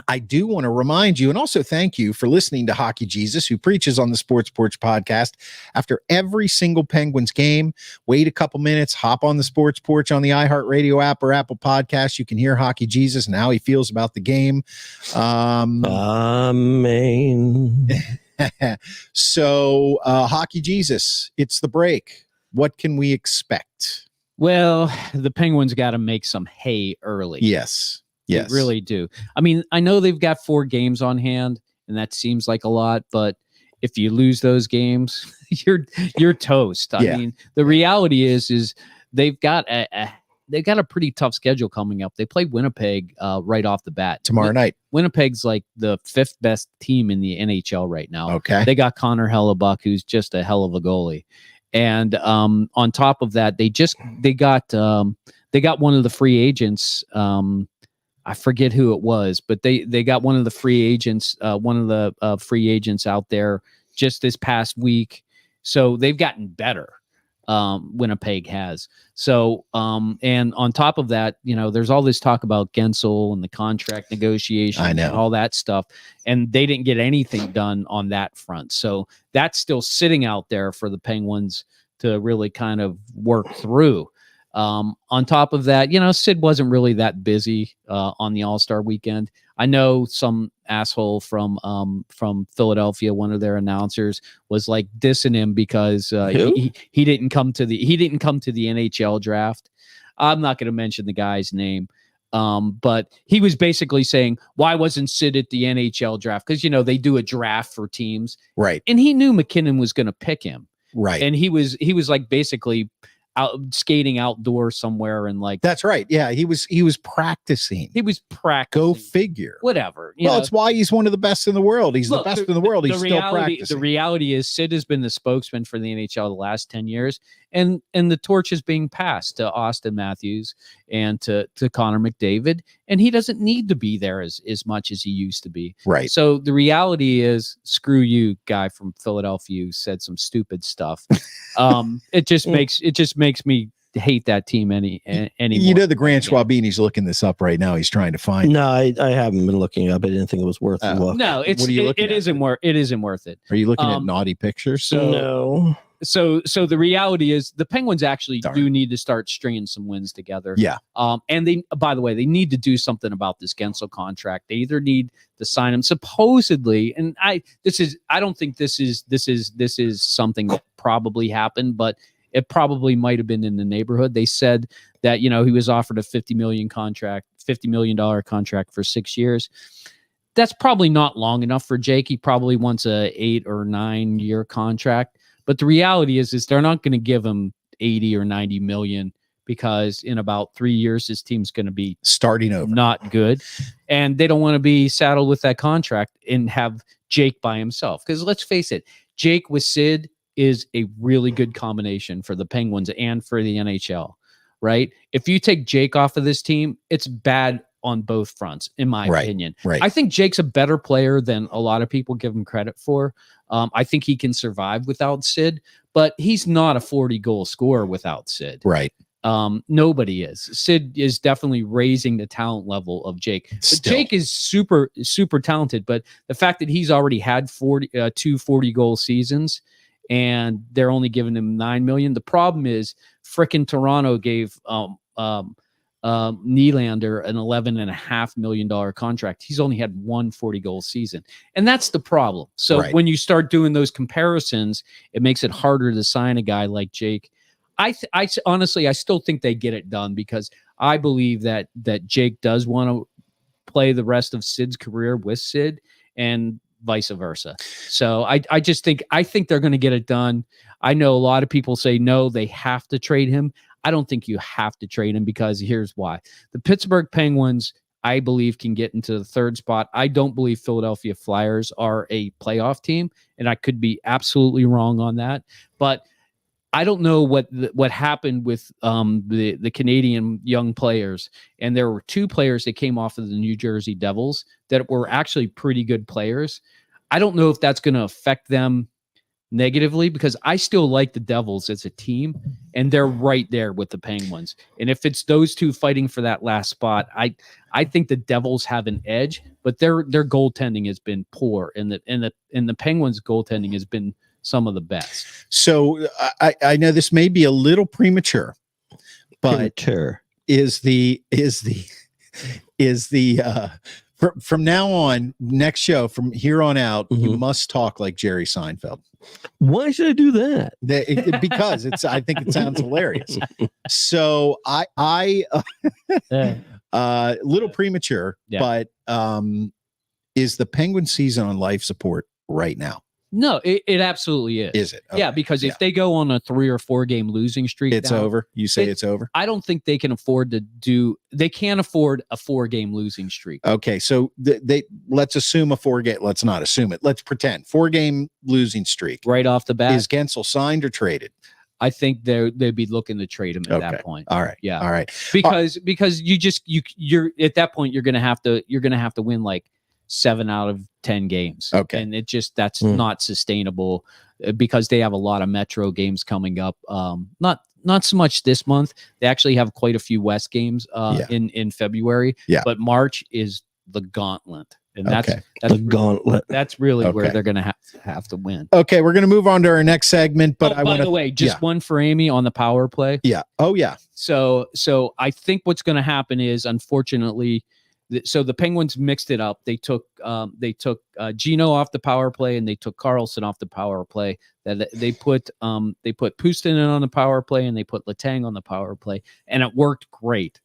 I do want to remind you and also thank you for listening to Hockey Jesus, who preaches on the Sports Porch podcast after every single Penguins game. Wait a couple minutes, hop on the Sports Porch on the iHeartRadio app or Apple Podcast. You can hear Hockey Jesus and how he feels about the game. Amen. So, Hockey Jesus, it's the break. What can we expect? Well, the Penguins got to make some hay early. Yes. Yes. They really do. I mean, I know they've got 4 games on hand, and that seems like a lot, but if you lose those games, you're toast. I mean, the reality is they've got a pretty tough schedule coming up. They play Winnipeg right off the bat tomorrow night. Winnipeg's like the 5th best team in the NHL right now. Okay, they got Connor Hellebuck, who's just a hell of a goalie, and on top of that, they got one of the free agents. I forget who it was, but they got one of the free agents out there just this past week. So they've gotten better. Winnipeg has. So, and on top of that, there's all this talk about Gensel and the contract negotiation and all that stuff. And they didn't get anything done on that front. So that's still sitting out there for the Penguins to really kind of work through. On top of that, Sid wasn't really that busy on the All-Star weekend. I know some asshole from Philadelphia, one of their announcers, was like dissing him because he didn't come to the NHL draft. I'm not going to mention the guy's name. But he was basically saying, why wasn't Sid at the NHL draft? Because, they do a draft for teams. Right. And he knew McKinnon was going to pick him. Right. And he was like basically out skating outdoors somewhere and like. That's right. Yeah. He was practicing. Go figure. Whatever. It's why he's one of the best in the world. He's the best in the world. He's still practicing. The reality is Sid has been the spokesman for the NHL the last 10 years. And the torch is being passed to Austin Matthews and to Connor McDavid. And he doesn't need to be there as much as he used to be. Right. So the reality is, screw you, guy from Philadelphia who said some stupid stuff. It just makes me hate that team anymore. The Grant Schwabini's looking this up right now. He's trying to find. No, I haven't been looking up. I didn't think it was worth a look. No, it isn't worth it. Are you looking at naughty pictures? No. So the reality is the Penguins actually do need to start stringing some wins together. Yeah. And they, by the way, they need to do something about this Gensel contract. They either need to sign him supposedly, and I don't think this is something that probably happened, but it probably might have been in the neighborhood. They said that, he was offered a $50 million contract for 6 years. That's probably not long enough for Jake. He probably wants a 8 or 9 year contract. But the reality is they're not going to give him 80 or 90 million because in about 3 years, his team's going to be starting over, not good. And they don't want to be saddled with that contract and have Jake by himself. Because let's face it, Jake with Sid is a really good combination for the Penguins and for the NHL, right? If you take Jake off of this team, it's bad on both fronts, in my opinion. Right. I think Jake's a better player than a lot of people give him credit for. I think he can survive without Sid, but he's not a 40-goal scorer without Sid. Right. Nobody is. Sid is definitely raising the talent level of Jake. But Jake is super, super talented, but the fact that he's already had 2 40-goal seasons and they're only giving him $9 million. The problem is frickin' Toronto gave Nylander an $11.5 million contract. He's only had 1 40-goal season. And that's the problem. So when you start doing those comparisons, it makes it harder to sign a guy like Jake. I honestly, I still think they get it done because I believe that Jake does want to play the rest of Sid's career with Sid and vice versa. So I think they're going to get it done. I know a lot of people say, no, they have to trade him. I don't think you have to trade him because here's why. The Pittsburgh Penguins, I believe, can get into the 3rd spot. I don't believe Philadelphia Flyers are a playoff team, and I could be absolutely wrong on that. But I don't know what happened with the Canadian young players. And there were 2 players that came off of the New Jersey Devils that were actually pretty good players. I don't know if that's going to affect them negatively because I still like the Devils as a team and they're right there with the Penguins. And if it's those 2 fighting for that last spot, I think the Devils have an edge, but their goaltending has been poor and the Penguins goaltending has been some of the best. So I know this may be a little premature, but from now on, next show, from here on out, you must talk like Jerry Seinfeld. Why should I do that? Because I think it sounds hilarious. So little premature, but is the Penguin season on life support right now? No, it absolutely is. Is it? Okay. Yeah, because if they go on a 3 or 4 game losing streak, it's over. You say it's over? I don't think they can afford they can't afford a 4 game losing streak. Okay, so let's assume let's not assume it. Let's pretend 4 game losing streek. Right off the bat. Is Gensel signed or traded? I think they'd be looking to trade him at that point. All right. Yeah. All right. Because you're at that point you're gonna have to win like 7 out of 10 games. Okay. And that's not sustainable because they have a lot of Metro games coming up. Not so much this month. They actually have quite a few West games in February. Yeah. But March is the gauntlet. And that's the gauntlet. That's really where they're going to have to win. Okay, we're going to move on to our next segment. But by the way, just one for Amy on the power play. Yeah. Oh, yeah. So I think what's going to happen is, unfortunately, So the Penguins mixed it up. They took Gino off the power play, and they took Carlson off the power play. That they put Puustinen on the power play, and they put Letang on the power play, and it worked great.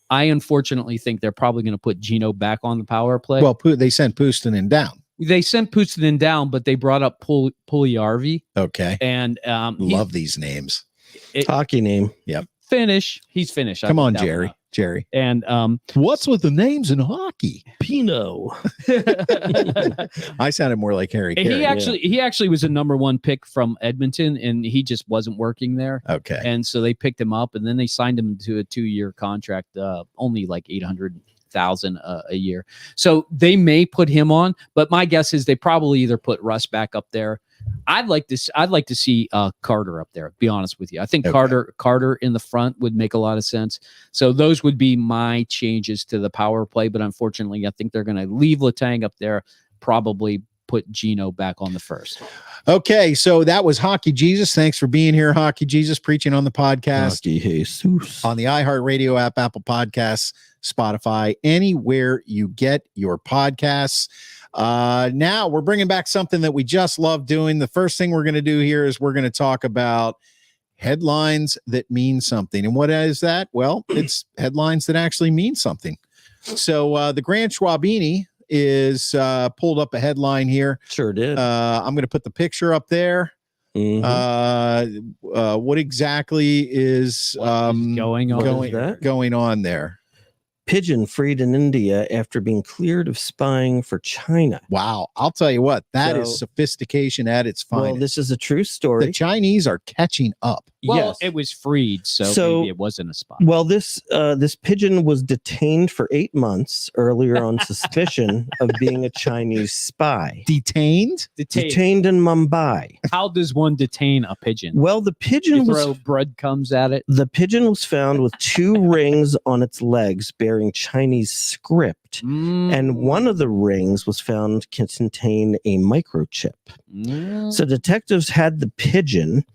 I unfortunately think they're probably going to put Gino back on the power play. Well, they sent Puustinen down. They sent Puustinen down, but they brought up Puljujärvi. Okay. And love these names. Hockey name. Yep. Finnish. He's Finnish. Come on, Jerry. And what's with the names in hockey? Pino. I sounded more like Harry Carey. He actually was a number 1 pick from Edmonton, and he just wasn't working there. Okay. And so they picked him up, and then they signed him to a 2-year contract, only like $800,000 a year. So they may put him on, but my guess is they probably either put Russ back up there. I'd like to see Carter up there, to be honest with you. I think Carter in the front would make a lot of sense. So those would be my changes to the power play. But unfortunately, I think they're going to leave Letang up there, probably put Gino back on the first. Okay, so that was Hockey Jesus. Thanks for being here, Hockey Jesus, preaching on the podcast. Hockey Jesus. On the iHeartRadio app, Apple Podcasts, Spotify, anywhere you get your podcasts. Now we're bringing back something that we just love doing. The first thing we're going to do here is we're going to talk about headlines that mean something. And what is that? Well, it's headlines that actually mean something. So the Grand Schwabini is pulled up a headline here. Sure did. I'm going to put the picture up there. Mm-hmm. What exactly is going on there? Pigeon freed in India after being cleared of spying for China. Wow. I'll tell you what, that is sophistication at its finest. Well, this is a true story. The Chinese are catching up. Well, yes. It was freed, so maybe it wasn't a spy. Well, this pigeon was detained for 8 months earlier on suspicion of being a Chinese spy. Detained Detained in Mumbai. How does one detain a pigeon? Well, the pigeon throw breadcrumbs at it. The pigeon was found with 2 rings on its legs bearing Chinese script, and one of the rings was found to contain a microchip. So detectives had the pigeon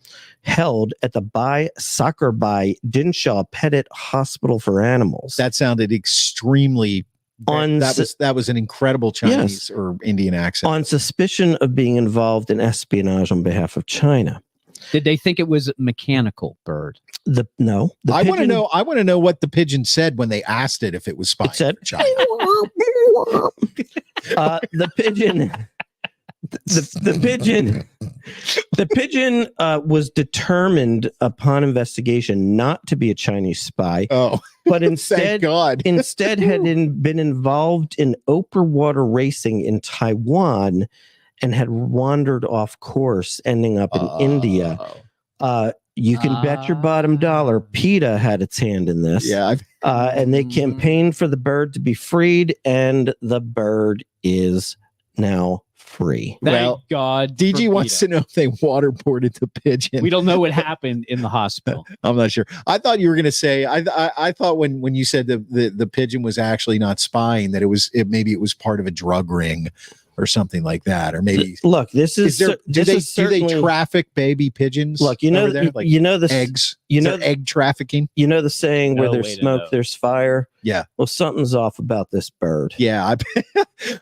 held at the Sakarbai Dinshaw Petit Hospital for Animals. That sounded extremely. That was an incredible Chinese or Indian accent. On suspicion of being involved in espionage on behalf of China. Did they think it was a mechanical bird? I want to know. I want to know what the pigeon said when they asked it if it was spying for China. The pigeon. The pigeon was determined upon investigation not to be a Chinese spy. Oh, but instead, thank God. instead had been involved in open water racing in Taiwan and had wandered off course, ending up in India. You can bet your bottom dollar PETA had its hand in this. Yeah. And they campaigned for the bird to be freed, and the bird is now free. Thank God. DG wants to know if they waterboarded the pigeon. We don't know what happened in the hospital. I'm not sure. I thought you were going to say. I thought when you said the pigeon was actually not spying, that maybe it was part of a drug ring or something like that, or maybe look. This is do they traffic baby pigeons? Look, you know, there? Like the eggs. Egg trafficking. You know the saying, where there's smoke, there's fire. Yeah. Well, something's off about this bird. Yeah,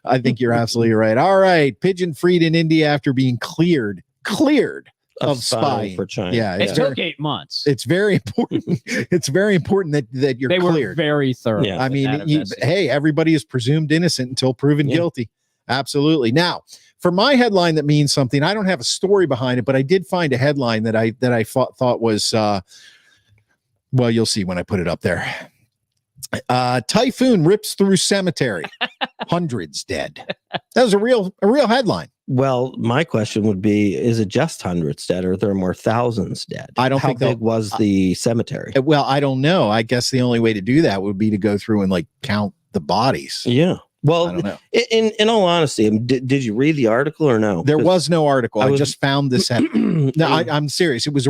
I think you're absolutely right. All right, pigeon freed in India after being cleared of spying for China. Yeah, it took 8 months. It's very important. It's very important that you're cleared. Were very thorough. Yeah. I mean, hey, everybody is presumed innocent until proven guilty. Absolutely. Now, for my headline that means something, I don't have a story behind it, but I did find a headline that I thought was, well, you'll see when I put it up there. Typhoon rips through cemetery, hundreds dead. That was a real headline. Well, my question would be: is it just hundreds dead, or are there more thousands dead? I don't think how big was the cemetery. Well, I don't know. I guess the only way to do that would be to go through and like count the bodies. Yeah. Well, I don't know. In all honesty, did you read the article or no? There was no article. I just found this. No, I'm serious. It was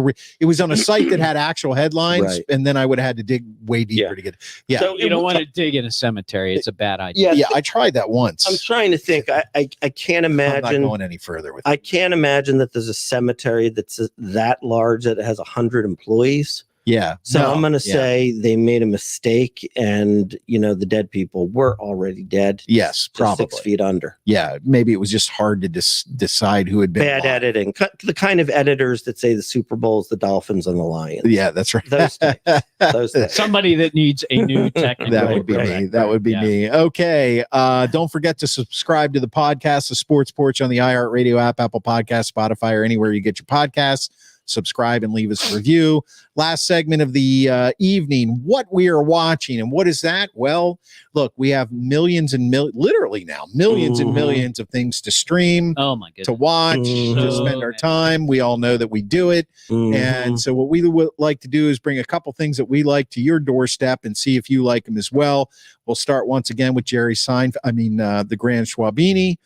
on a site that had actual headlines, right. And then I would have had to dig way deeper to get. Yeah, so you don't want to dig in a cemetery. It's a bad idea. Yeah. I tried that once. I'm trying to think. I can't imagine. I'm not going any further with. I can't imagine that there's a cemetery that's that large that has 100 employees. Yeah. So No, I'm going to yeah. say they made a mistake, and the dead people were already dead. Yes, Just probably 6 feet under. Yeah, maybe it was just hard to decide who had been Bad alive. editing. The kind of editors that say the Super Bowl's the Dolphins and the Lions. Yeah, that's right. Those types. Those types. Somebody that needs a new technical. That would be me. That would be me. Okay. Don't forget to subscribe to the podcast, the Sports Porch, on the iHeartRadio app, Apple Podcasts, Spotify, or anywhere you get your podcasts. Subscribe and leave us a review. Last segment of the evening, what we are watching. And what is that? Well, look, we have millions and literally now millions and millions of things to stream, Oh my goodness, to watch, to spend our time. We all know that we do it. And so what we would like to do is bring a couple things that we like to your doorstep and see if you like them as well. We'll start once again with Jerry Seinfeld. The Grand Schwabini.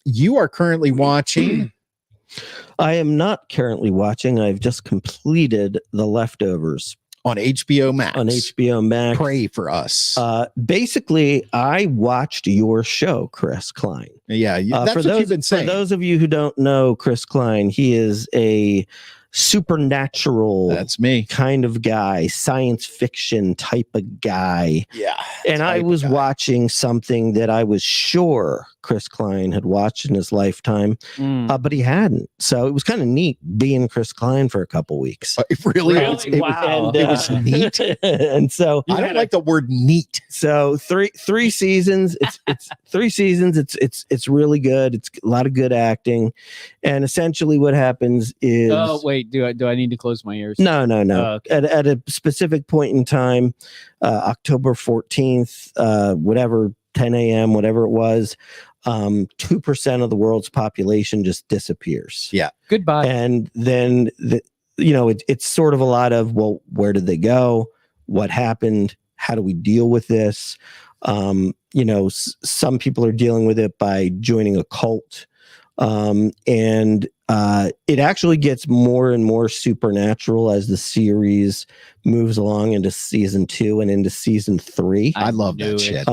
You are currently watching. I am not currently watching. I've just completed The Leftovers on HBO Max. On HBO Max. Pray for us. Basically, I watched your show, Chris Klein. Yeah, that's what you've been saying. For those of you who don't know Chris Klein, he is a supernatural that's me kind of guy, science fiction type of guy. Yeah. And I was watching something that I was sure Chris Klein had watched in his lifetime, but he hadn't. So it was kind of neat being Chris Klein for a couple weeks. Really? Wow. It was neat. And so I don't like the word neat. So three seasons. It's 3 seasons. It's really good. It's a lot of good acting. And essentially what happens is wait, do I need to close my ears? No. Okay. At a specific point in time, October 14th, whatever, 10 a.m., whatever it was, 2% of the world's population just disappears. Yeah. Goodbye. And then it's sort of a lot of, well, where did they go? What happened? How do we deal with this? Some people are dealing with it by joining a cult. And it actually gets more and more supernatural as the series moves along into season 2 and into season 3. I love that shit.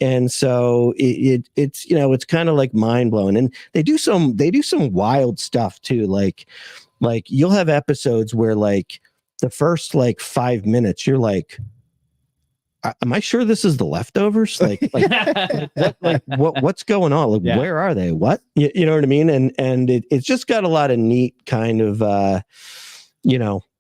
And so it's kind of like mind blowing, and they do some wild stuff too. Like you'll have episodes where like the first 5 minutes, you're like, am I sure this is The Leftovers? What's going on? Where are they? What? You know what I mean? And it's just got a lot of neat kind of,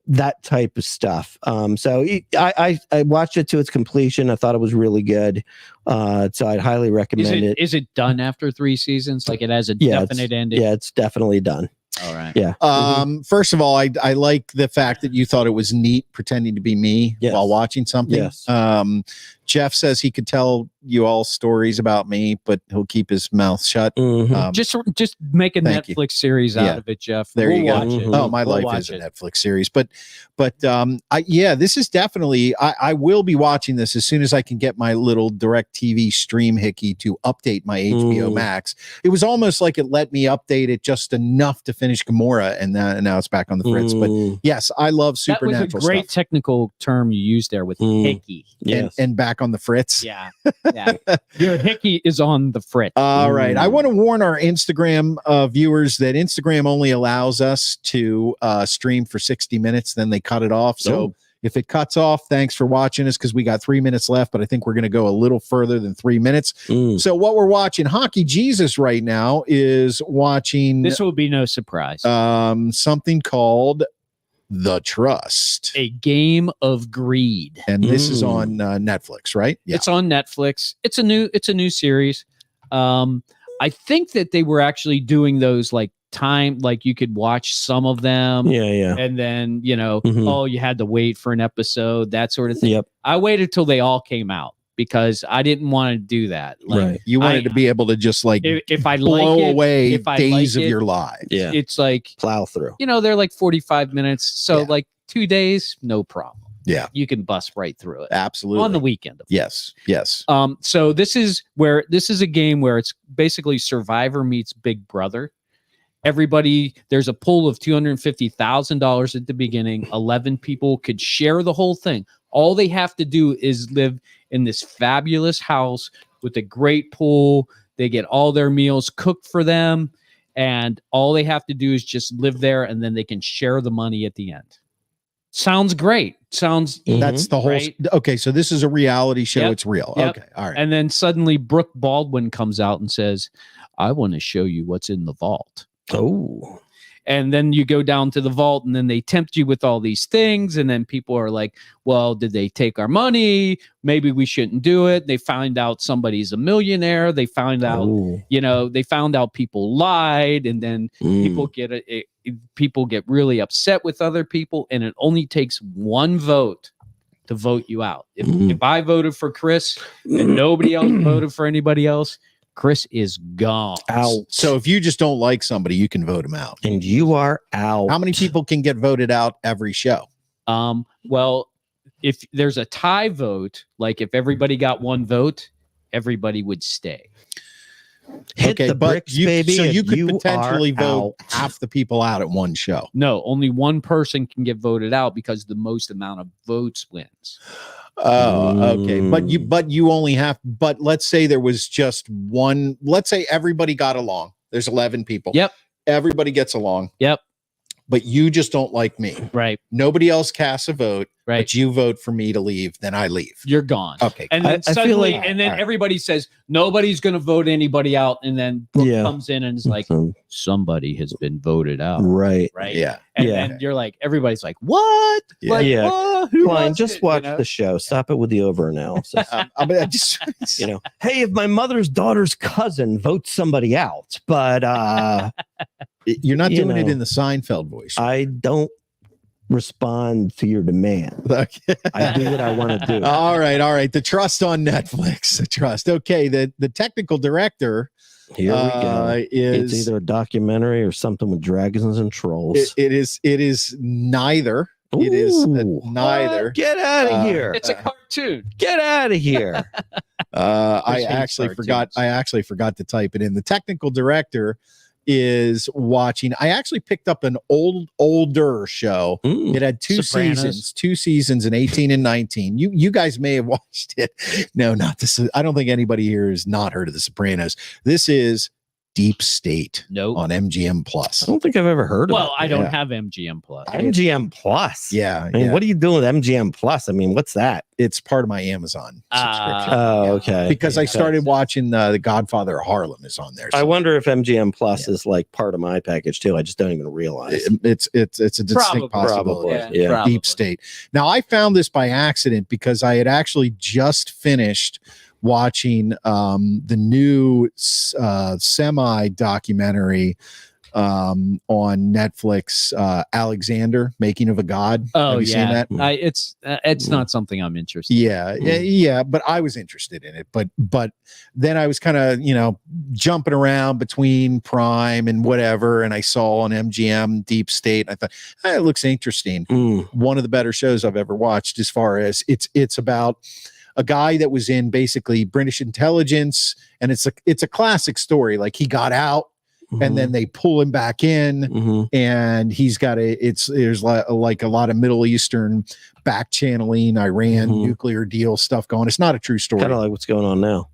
that type of stuff. So I watched it to its completion. I thought it was really good. So I'd highly recommend it. Is it done after 3 seasons? Like it has a definite ending? Yeah, it's definitely done. All right. Yeah. First of all, I like the fact that you thought it was neat pretending to be me while watching something. Yes. Jeff says he could tell you all stories about me, but he'll keep his mouth shut. Just make a Netflix series out of it, Jeff. There you go. Watch it. Oh, my life is a Netflix series, but this is definitely. I will be watching this as soon as I can get my little direct TV stream hickey to update my HBO Max. It was almost like it let me update it just enough to finish Gamora, and now it's back on the fritz. But yes, I love supernatural. That was a great technical term you used there with hickey. And back on the fritz. Yeah. Your hickey is on the fritz. All right. I want to warn our Instagram viewers that Instagram only allows us to stream for 60 minutes. Then they cut it off. So if it cuts off, thanks for watching us, because we got 3 minutes left, but I think we're going to go a little further than 3 minutes. So what we're watching, Hockey Jesus right now is watching. This will be no surprise. Something called The Trust, a game of greed, and this is on Netflix, right? Yeah. It's on Netflix. It's a new series. I think that they were actually doing those like you could watch some of them, and then you had to wait for an episode, that sort of thing. I waited till they all came out because I didn't want to do that. You wanted to be able to just if I blow like it, away if I days like of it, your lives. Yeah, it's like plow through. They're like 45 minutes, so 2 days, no problem. Yeah, you can bust right through it. Absolutely. On the weekend. Yes. So this is a game where it's basically Survivor meets Big Brother. There's a pool of $250,000 at the beginning. 11 people could share the whole thing. All they have to do is live in this fabulous house with a great pool. They get all their meals cooked for them, and all they have to do is just live there, and then they can share the money at the end. sounds great. Sounds That's the whole. Right? Okay, so this is a reality show. Yep. It's real. Yep. Okay, all right. And then suddenly Brooke Baldwin comes out and says, I want to show you what's in the vault. Oh. And then you go down to the vault and then they tempt you with all these things. And then people are like, well, did they take our money? Maybe we shouldn't do it. They find out somebody's a millionaire. They find out, they found out people lied. And then people get really upset with other people. And it only takes one vote to vote you out. If I voted for Chris and nobody else voted for anybody else, Chris is gone. Out. So if you just don't like somebody, you can vote them out. And you are out. How many people can get voted out every show? Well, if there's a tie vote, like if everybody got one vote, everybody would stay. Hit the bricks, baby. So you could you potentially vote out. half the people out at one show. No, only one person can get voted out because the most amount of votes wins. Oh, okay. But you only have, but let's say there was just one, let's say everybody got along. There's 11 people. Yep. Everybody gets along. Yep. But you just don't like me. Right. Nobody else casts a vote. Right. But you vote for me to leave, then I leave. You're gone. Okay. And then I feel suddenly, like- and then all right. everybody says nobody's going to vote anybody out, and then Brooke comes in and is like, somebody has been voted out. Right. Right. Yeah. And Yeah. then you're like, everybody's like, what? Yeah. Like, Yeah. what? Who Klein, was just it? watch You know? the show. Stop it with the over-analysis. I just, Hey, if my mother's daughter's cousin votes somebody out, but you're not You doing it know, in the Seinfeld voice. I don't respond to your demand. Okay. I do what I want to do. All right. The Trust on Netflix. The Trust. Okay. The technical director Here we go. is It's either a documentary or something with dragons and trolls. it is neither. It is Ooh. neither. Get out of here. It's a cartoon. Get out of here. I hates actually cartoons. forgot to type it in. The technical director is watching. I actually picked up an older show. Mm. It had two Sopranos. seasons in 18 and 19. You guys may have watched it. No, not this. I don't think anybody here has not heard of The Sopranos. This is Deep State Nope. on MGM Plus. I don't think I've ever heard of Well, I don't Yeah. have MGM Plus. MGM Plus. Yeah, I mean, what are you doing with MGM Plus? I mean, what's that? it's part of my Amazon subscription. Oh, okay. Because I Okay. started watching The Godfather of Harlem is on there. I So wonder if MGM Plus is like part of my package too. I just don't even realize. it's a distinct Probably. possibility. Yeah. Probably. Deep State. Now I found this by accident because I had actually just finished watching the new semi documentary on Netflix, Alexander, Making of a God. Oh, Have you seen yeah. that? It's not something I'm interested in. Yeah, but I was interested in it. But then I was kind of, jumping around between Prime and whatever, and I saw on MGM Deep State. And I thought, it looks interesting. Mm. One of the better shows I've ever watched, as far as it's about a guy that was in basically British intelligence, and it's a classic story. Like he got out, and then they pull him back in, Mhm. and he's got there's like a lot of Middle Eastern back channeling, Iran nuclear deal stuff going. It's not a true story. Kind of like what's going on now.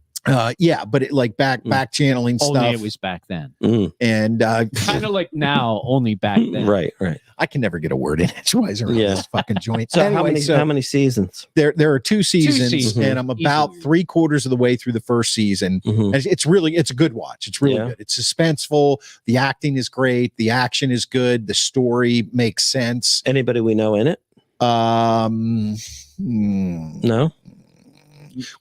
Yeah, but it like back channeling Only stuff. it was back then. Mm. And Kind of like now, only back then. Right. I can never get a word in edgewise around Yeah. this fucking joint. So Anyway, how many seasons? there are two seasons, seasons. and I'm about Easily. 3/4 of the way through the first season. Mhm. And it's a good watch. It's really Yeah. good. It's suspenseful. The acting is great. The action is good. The story makes sense. Anybody we know in it? No.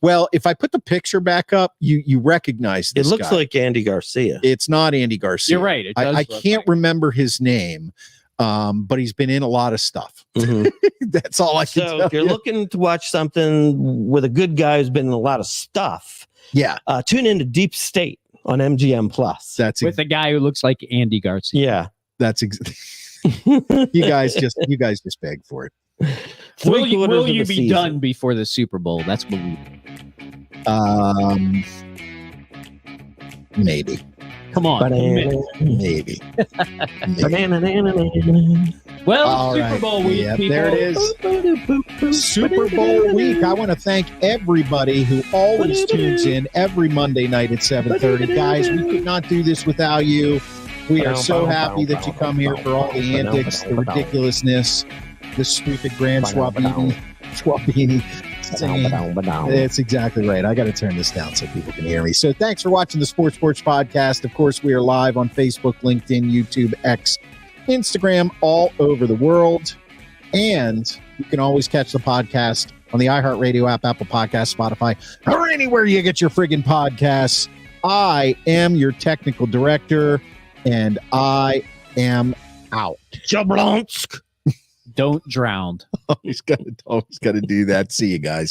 Well, if I put the picture back up, you recognize It this looks guy. like Andy Garcia. It's not Andy Garcia. You're right. It does I look can't like- remember his name, but he's been in a lot of stuff. Mhm. That's all I can So tell if you're you. looking to watch something with a good guy who's been in a lot of stuff, Yeah, tune into Deep State on MGM Plus. that's with a guy who looks like Andy Garcia. Yeah. that's you guys just beg for it. Will you Three-quarters of be the season. done before the Super Bowl? That's what we. Maybe. Come on. Banana, Maybe. banana, banana, banana. Well, All Super right. Bowl week. Yep, people. there it is. Super Bowl week. I want to thank everybody who always tunes in every Monday night at 7:30. Guys, we could not do this without you. We are so happy that you come here for all the antics, the ridiculousness, the stupid Grand Schwabini singing. It's exactly right. I got to turn this down so people can hear me. So thanks for watching the Sports Porch podcast. Of course, we are live on Facebook, LinkedIn, YouTube, X, Instagram, all over the world. And you can always catch the podcast on the iHeartRadio app, Apple Podcasts, Spotify, or anywhere you get your friggin' podcasts. I am your technical director, and I am out. Jablonsk. Don't drown. Always got to do that. See you guys.